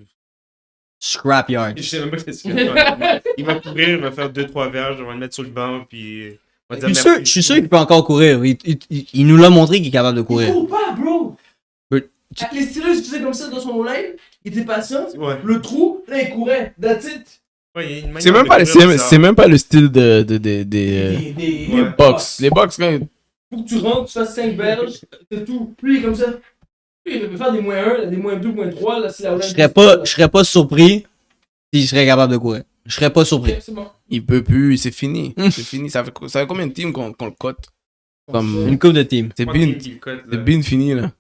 Scrapyard. Je sais même pas qu'est-ce qu'il va faire. Il va courir, il va faire 2-3 verges, on va le mettre sur le banc, puis. On va dire merci. Je suis sûr qu'il peut encore courir. Il nous l'a montré qu'il est capable de Il courir. court pas, bro! Mais- Les Steelers faisaient comme ça dans son live, il était patient, Ouais. le trou, là il courait, that's it! Ouais, il y a une manière C'est même de pas, courir bizarre. c'est même pas le style des Des Ouais. box. Les box, quand Faut que tu rentres, tu fasses 5 berges, c'est tout. Lui il est comme ça. Lui il peut faire des -1, des -2, -3, là c'est la Je serais pas surpris s'il serait capable de courir. Je serais pas surpris. Ok, c'est bon. il peut plus, c'est fini. C'est fini. Ça fait combien de teams qu'on le cote? Comme- Une coupe de team. C'est Pas bien, team qui le cote, là. c'est bien fini, là.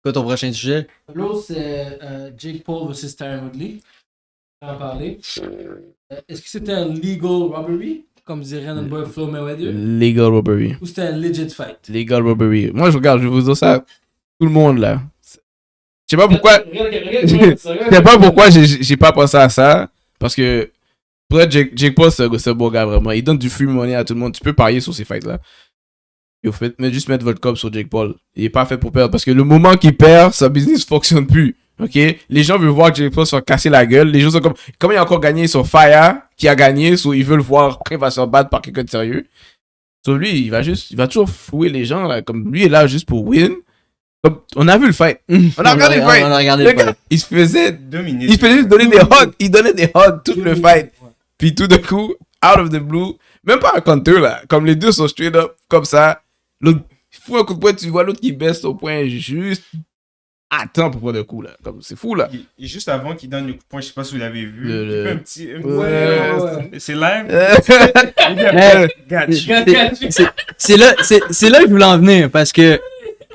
Quoi ton prochain sujet? L'autre c'est Jake Paul vs Tyron Woodley. On va en parler. Est-ce que c'était un legal robbery, comme dirait notre boy Flo Mayweather, Legal robbery. ou c'était un legit fight? Legal robbery. Moi, je regarde, je vais vous dire ça. Tout le monde, là. Je sais pas pourquoi. Je sais pas pourquoi j'ai pas pensé à ça. Parce que pour être Jake Paul, c'est un bon gars vraiment. Il donne du free money à tout le monde. Tu peux parier sur ces fights-là. Et au fait, mais juste mettre votre cop sur Jake Paul. Il est pas fait pour perdre. Parce que le moment qu'il perd, sa business fonctionne plus. Ok? Les gens veulent voir Jake Paul se faire casser la gueule. Les gens sont comme il a encore gagné sur Fire, qui a gagné, so ils veulent voir quand il va se faire battre par quelqu'un de sérieux. So lui, il va toujours fouer les gens, là. Comme lui est là juste pour win. Comme, on a vu le fight. On a regardé le fight. On a regardé Le le gars, fight. il se faisait 2 minutes. il faisait donner des hugs. Il donnait des hugs tout le fight. Puis tout d'un coup, out of the blue, même pas un counter là. Comme les deux sont straight up, comme ça. L'autre fout un coup de poing, tu vois l'autre qui baisse son poing juste. Attends pour prendre le coup là. Comme c'est fou là. Et juste avant qu'il donne le coup de poing, je sais pas si vous l'avez vu. Le- Il fait un petit. Ouais. C'est live. Hey, Gotcha. c'est là que je voulais en venir parce que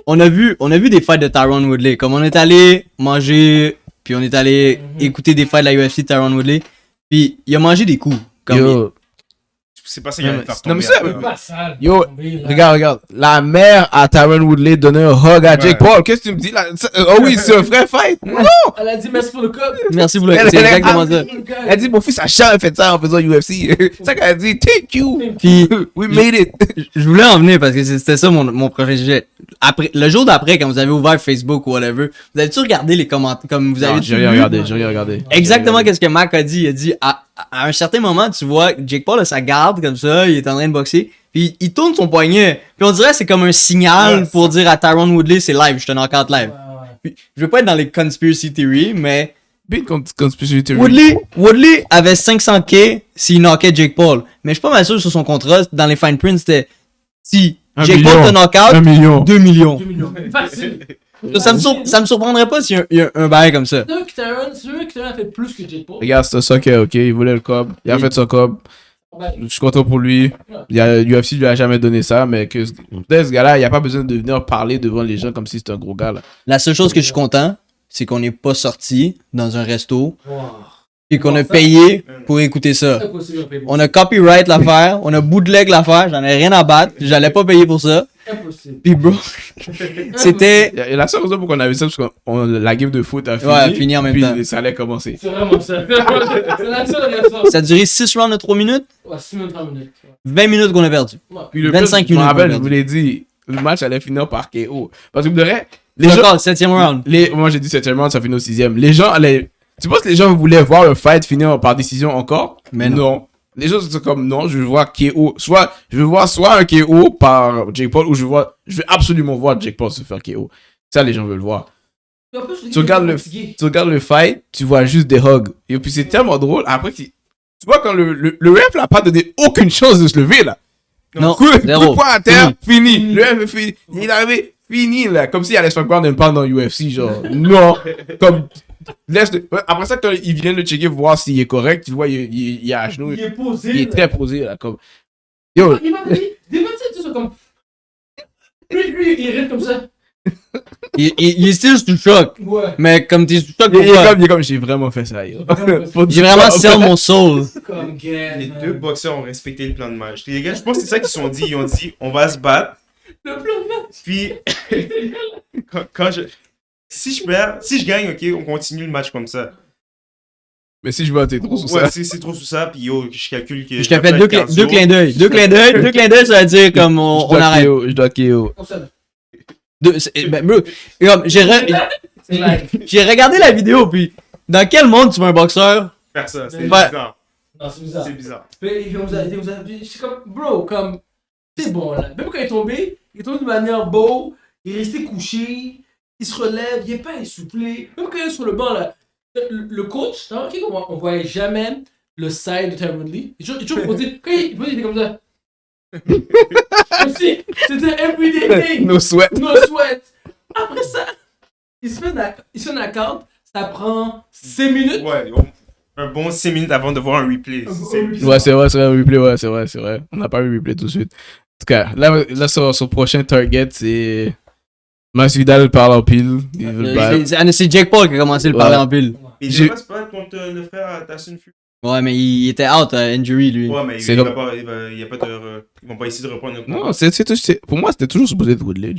on a vu des fights de Tyron Woodley. Comme on est allé manger, puis on est allé écouter des fights de la UFC de Tyron Woodley, puis il a mangé des coups. Comme Yo, C'est pas ça qu'il allait faire Non, mais tomber. ça- après. Pas sale. Yo, Tomber, là. regarde. La mère à Tyron Woodley donnait un hug à Jake Ouais. Paul. Qu'est-ce que tu me dis là? Oh oui, c'est un vrai fight. Elle a dit merci pour le cop. Merci pour le. Elle- C'est elle- exactement ça. Elle dit, mon fils a jamais fait ça en faisant UFC. C'est ça qu'elle a dit, thank you. Puis We made it. je voulais en venir parce que c'était ça mon prochain sujet. Après, le jour d'après, quand vous avez ouvert Facebook ou whatever, vous avez-tu regardé les commentaires comme vous avez J'ai rien regardé. Exactement qu'est-ce que Mac a dit. Il a dit à un certain moment, tu vois Jake Paul a sa garde comme ça, il est en train de boxer, puis il tourne son poignet. Puis on dirait que c'est comme un signal Ouais, pour dire à Tyron Woodley c'est live, je te knock-out live. Ouais. Puis, je veux pas être dans les conspiracy theories, mais Big conspiracy theory. Woodley avait 500K s'il knockait Jake Paul. Mais je suis pas mal sûr sur son contrat, dans les fine print, c'était si Un Jake million. Paul te knock out, 1 million. 2 millions. 2 millions. Facile. Ça me surprendrait pas s'il y a un bail comme ça. C'est sûr que Tyron a fait plus que Jake Paul. Regarde, c'est ça que, ok, il voulait le cob. Il a fait son cob. Ouais. Je suis content pour lui. UFC lui a jamais donné ça, mais que peut-être ce gars-là, il a pas besoin de venir parler devant les gens comme si c'était un gros gars là. La seule chose que je suis content, c'est qu'on n'est pas sorti dans un resto et qu'on a payé pour écouter ça. Impossible à payer pour On a copyright l'affaire, on a bootleg l'affaire, j'en ai rien à battre, j'allais pas payer pour ça. ça. Impossible. Puis bro, c'était Et la seule raison pour qu'on a vu ça, c'est que la game de foot a fini. Ouais, fini en même puis temps. ça allait commencer. C'est vraiment ça. C'est la seule raison. ça a duré 6 rounds de 3 minutes, Ouais, 6 minutes, 3 minutes. 20 minutes qu'on a perdu. Ouais. Puis le 25 plus, je me minutes, rappelle, on a je vous perdu. l'ai dit, le match allait finir par KO. Parce que vous verrez, les C'est gens, encore le 7e round. moi j'ai dit 7e round, ça finit au 6e. Les gens allaient, tu penses que les gens voulaient voir le fight finir par décision encore? Mais non. Les gens sont comme non, je veux voir KO. Je veux voir soit un KO par Jake Paul ou je veux absolument voir Jake Paul se faire KO. Ça, les gens veulent voir. Et en plus, Tu regardes le fight, tu vois juste des hugs. Et puis c'est tellement drôle. Après, tu vois quand le ref n'a pas donné aucune chance de se lever là. Non, Coup de zéro. poing à terre, fini. Le ref est fini. Il est arrivé, fini, là. Comme s'il allait se faire croire d'une part dans UFC, genre. Non. Comme, après ça, quand il vient le checker pour voir s'il est correct, tu vois, il est à genoux. Il est posé. Il est là. très posé, là. Comme, yo, Il m'a dit, des fois, tu sais, comme. Lui, il reste comme ça. Il est still sous choc. Ouais. Mais comme t'es sous choc, il pourquoi? est comme, j'ai vraiment fait ça, yo. Faut J'ai dire vraiment ça. sell mon soul. Comme gay. Les deux boxeurs ont respecté le plan de match. Les gars, je pense que c'est ça qu'ils se sont dit. Ils ont dit, on va se battre. Le plan de match. Puis, quand je... Si je gagne, ok, on continue le match comme ça. Mais si je vois, t'es trop sous Ouais, ça. c'est trop sous ça, puis yo, je calcule que... Je te fais deux clins d'œil. Deux clins d'œil, ça veut dire comme on arrête. Je dois KO. Comme ça. Ben, bro, comme, C'est live. j'ai regardé la vidéo, puis dans quel monde tu veux un boxeur? Faire ça, c'est Ouais. bizarre. Non, c'est bizarre. C'est bizarre. Mais il vous a c'est comme, bro, comme, c'est bon là. Même quand il est tombé de manière beau, il est resté couché, il se relève, il est pas essoufflé. Même quand il est sur le banc là, le coach, t'as remarqué qu'on voyait jamais le side de Tyron Woodley. Il est toujours posé, quand il était comme ça. Comme si c'était everyday thing. No sweat. No sweat. Après ça, il se fait un account, ça prend 5 minutes. Ouais, un bon 6 minutes avant de voir un replay. Ouais, c'est vrai, un replay, ouais, c'est vrai. On n'a pas eu le replay tout de suite. En tout cas, là son prochain target, c'est Masvidal parle en pile. Il veut le battre. C'est Jake Paul qui a commencé à le parler en pile. Mais il devrait se battre contre le frère à Tyson Fury. Ouais, mais il était out, injury, lui. Ouais, mais C'est il comme- va pas, il y a pas de... Ils vont pas essayer de reprendre le combat. Non, pour moi, c'était toujours supposé être Woodley.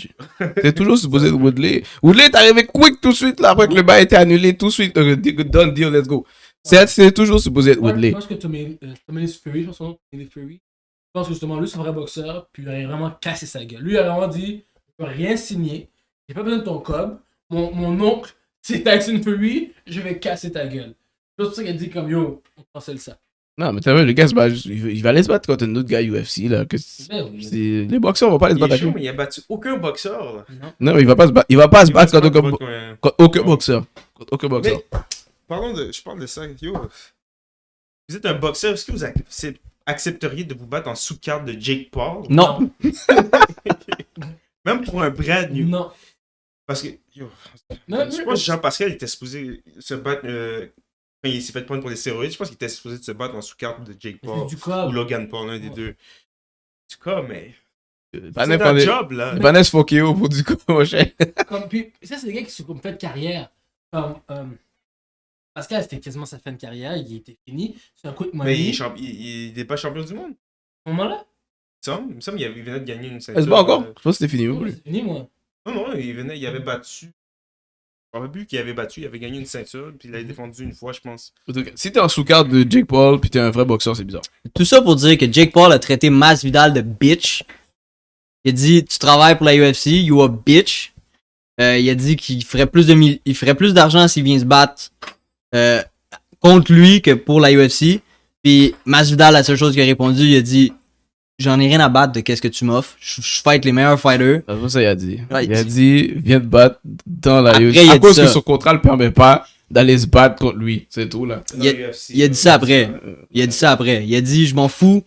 C'était toujours supposé être Woodley. Woodley est arrivé quick tout de suite, là, après que le bail était annulé, tout de suite. Done deal, let's go. C'est toujours supposé être Moi, Woodley. je pense que Tommy Fury, je pense son nom, Tommy Fury, je pense que justement, lui, c'est un vrai boxeur, puis il aurait vraiment cassé sa gueule. Lui, il a vraiment dit, je peux rien signer, j'ai pas besoin de ton cob, mon oncle, c'est Tyson Fury, je vais casser ta gueule. C'est pour ça qu'il a dit comme, yo, on cancelle ça. Non, mais t'as vu, le gars, il va aller se battre contre un autre gars UFC, là. Ben oui. Les boxeurs vont pas aller se Il est battre chaud, avec mais il a battu aucun boxeur. Là. Non, il va pas se battre. Il va pas se battre contre aucun Ouais. aucun boxeur. Contre aucun boxeur. Je parle de ça. Yo. Vous êtes un boxeur, est-ce que vous accepteriez de vous battre en sous-carte de Jake Paul? Non. Même pour un Brad New. Non. Parce que, yo, Non, je pense que Jean-Pascal était supposé se battre quand il s'est fait prendre pour les stéroïdes. Je pense qu'il était supposé de se battre en sous-carte de Jake c'est Paul du ou cob. Logan Paul, l'un des deux. Du cas, mais c'est Vanessa un job là. Vanessa Fokio pour du coup, mon cher. Comme, puis, ça, c'est des gars qui sont comme fait de carrière. Comme, Pascal, c'était quasiment sa fin de carrière, il était fini. C'est un coup de Mais money. il n'est pas champion du monde. À ce moment-là, Il me semble qu'il venait de gagner une ceinture. C'est pas encore. Je pense que c'était fini. oui, Oui. c'est fini, moi. Non, il avait battu. Je me rappelle plus qu'il avait battu, il avait gagné une ceinture, puis il l'avait défendu une fois, je pense. En tout cas, si t'es en sous-carte de Jake Paul puis t'es un vrai boxeur, c'est bizarre. Tout ça pour dire que Jake Paul a traité Masvidal de bitch. Il a dit, tu travailles pour la UFC, you a bitch. Il a dit qu'il ferait il ferait plus d'argent s'il vient se battre contre lui que pour la UFC. Puis Masvidal, la seule chose qu'il a répondu, il a dit, j'en ai rien à battre de qu'est-ce que tu m'offres. Je fight les meilleurs fighters. C'est ça, il a dit. Ouais, Il a dit, viens te battre dans la Après, UFC. il a À dit cause que ça. son contrat le permet pas d'aller se battre contre lui. C'est tout, là. Il a dit ça après. Il a dit ça après. Il a dit, je m'en fous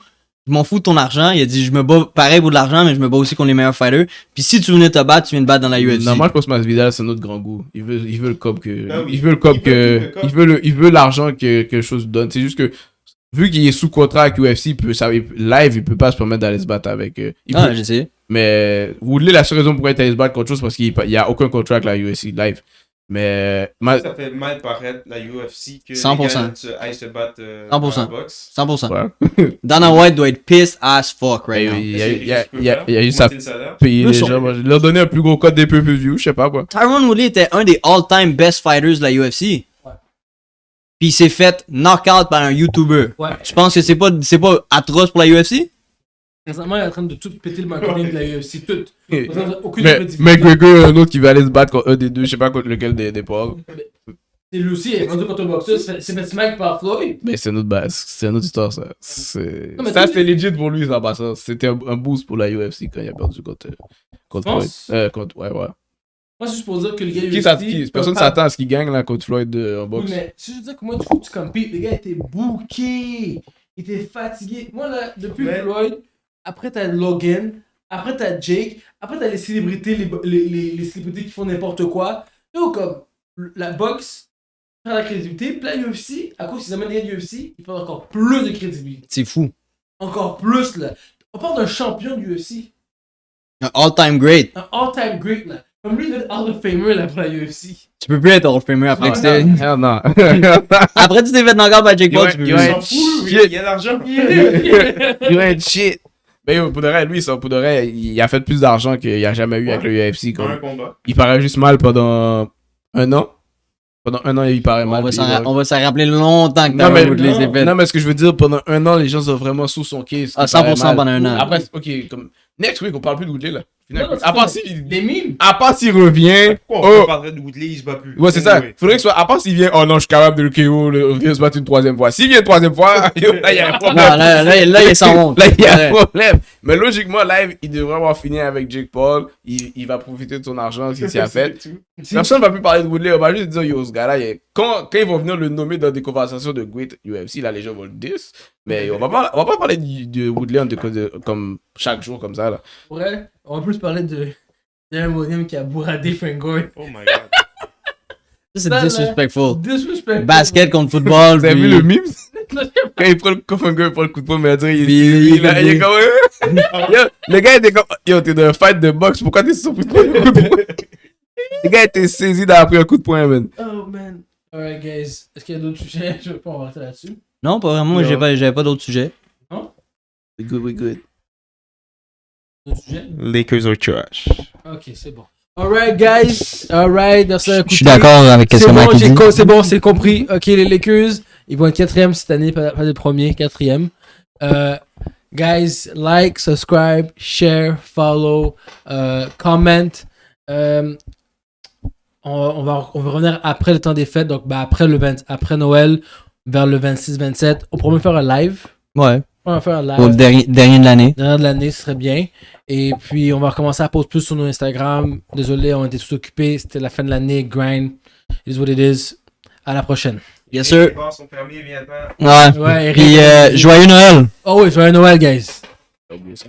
de ton argent. Il a dit, je me bats pareil pour de l'argent, mais je me bats aussi contre les meilleurs fighters. Puis si tu venais te battre, tu viens te battre dans la UFC. Non, moi, je pense que Masvidal, c'est un autre grand goût. Il veut le cop que. Ah oui. Il veut le cop Il que. veut le cop. Il veut l'argent que quelque chose donne. C'est juste que. Vu qu'il est sous contrat avec UFC, il peut pas se permettre d'aller se battre avec. Ah, je sais. Mais Woodley, la seule raison pourquoi il est allé se battre contre chose, parce qu'il n'y a aucun contrat avec la UFC live. Mais. Ça fait mal paraître la UFC que 100%. les gars aillent se battre 100%. dans la boxe. 100%. Ouais. Dana White doit être pissed as fuck right now. Il y a juste à Moitié de salaire. payer Eux les sont- gens. Moi, je leur donner un plus gros code des pay-per-view, je sais pas quoi. Tyron Woodley était un des all-time best fighters de la UFC. Ouais. Puis il s'est fait knock-out par un YouTuber. Ouais. Tu penses que c'est pas atroce pour la UFC? Présentement, il est en train de tout péter le marketing de la UFC. Tout. Aucune Mais crédibilité. McGregor, un autre qui va aller se battre contre un des deux, je sais pas contre lequel des pauvres. Et lui aussi, il est rendu contre un boxeur, c'est fait smack par Floyd. Mais c'est notre base, c'est une autre histoire ça. Non, mais Ça tous c'était legit pour lui ça passe. C'était un boost pour la UFC quand il a perdu contre Floyd. penses? Ouais. Moi, c'est juste pour dire que les gars Personne s'attend à ce qu'il gagne là contre Floyd en Oui, boxe. mais si je veux dire que moi, il faut que tu compites, les gars étaient bookés. Ils étaient fatigués. Moi, là, depuis Ouais. Floyd, après t'as Logan, Après, t'as Jake. Après, t'as les célébrités, les célébrités qui font n'importe quoi. Yo, comme la boxe, prend la crédibilité. Puis la UFC, à cause qu'ils amènent les UFC, ils prennent encore plus de crédibilité. C'est fou. Encore plus, là. On parle d'un champion du UFC. Un all-time great. Un all-time great, là. Comme lui, il est Hall of Famer, là, pour la UFC. Tu peux plus être Hall of Famer après que c'était. Hell non. Après, tu t'es fait knock out par Jake Paul, tu peux Il plus. va Il être s'en fout, shit. il y a l'argent. Il va être shit. Mais yo, pour de vrai, lui, pour de vrai, il a fait plus d'argent qu'il a jamais eu avec le UFC. Dans un Comme. combat. Il paraît juste mal pendant 1 an. Pendant 1 an, il paraît mal. On va s'en rappeler longtemps que Non, Tyron mais, Woodley s'est fait. non, mais ce que je veux dire, pendant 1 an, les gens sont vraiment sous son case. Ah, Il paraît 100% mal. pendant un an. Après, ok, comme. Next week, on parle plus de Woodley, là. Non, À part s'il Des mimes. revient. Pourquoi on parlerait de Woodley, il se bat plus? Ouais, c'est ça. Ouais. Faudrait que ce soit. À part s'il vient, oh non, je suis capable de le KO, il vient se battre une 3e fois. S'il vient une 3e fois, yo, là, il y a un Non, problème. là, il s'en monte. Là, il y a Ouais. un problème. Mais logiquement, live, il devrait avoir fini avec Jake Paul. Il va profiter de son argent, ce qu'il a fait. Personne ne va plus parler de Woodley. On va juste dire, yo, ce gars-là, quand ils vont venir le nommer dans des conversations de Great UFC, là, les gens vont le diss. Mais on va pas parler de Woodley comme chaque jour, comme ça, là. Ouais, on va plus parler de d'un modem qui a bourradé Fangor. Oh my god. Ça, c'est disrespectful. Disrespect. Basket contre football. Vous avez puis- vu le mime? Quand il prend le Kofinger, il prend le coup de poing, mais il Puis il est comme. Yo, le gars était comme. Yo, t'es dans un fight de boxe, pourquoi t'es sur son coup de poing? Le gars était saisi d'après un coup de poing, man. Oh man. Alright, guys. Est-ce qu'il y a d'autres sujets? Je vais pas en rentrer là-dessus. Non, pas vraiment. Moi, Non. j'avais pas d'autres sujets. We good. D'autres sujets? Lakers are trash. Ok, c'est bon. Alright, guys. Alright, merci d'avoir Je suis écouté. d'accord avec ce C'est que bon, Mike dit. c'est bon, c'est compris. Ok, les Lakers, ils vont être 4e cette année, pas le premier, 4e. Guys, like, subscribe, share, follow, comment. On va revenir après le temps des fêtes, donc après Noël, vers le 26-27. On pourrait même faire un live. Ouais. On va faire un live. Au dernier de l'année. Dernière de l'année, ce serait bien. Et puis, on va recommencer à poster plus sur nos Instagram. Désolé, on était tous occupés. C'était la fin de l'année. Grind. It is what it is. À la prochaine. Bien sûr. Les bars sont fermés, viens-t'en. Ouais. Ouais, Puis, Eric. joyeux Noël. Oh oui, joyeux Noël, guys. J'ai oublié ça.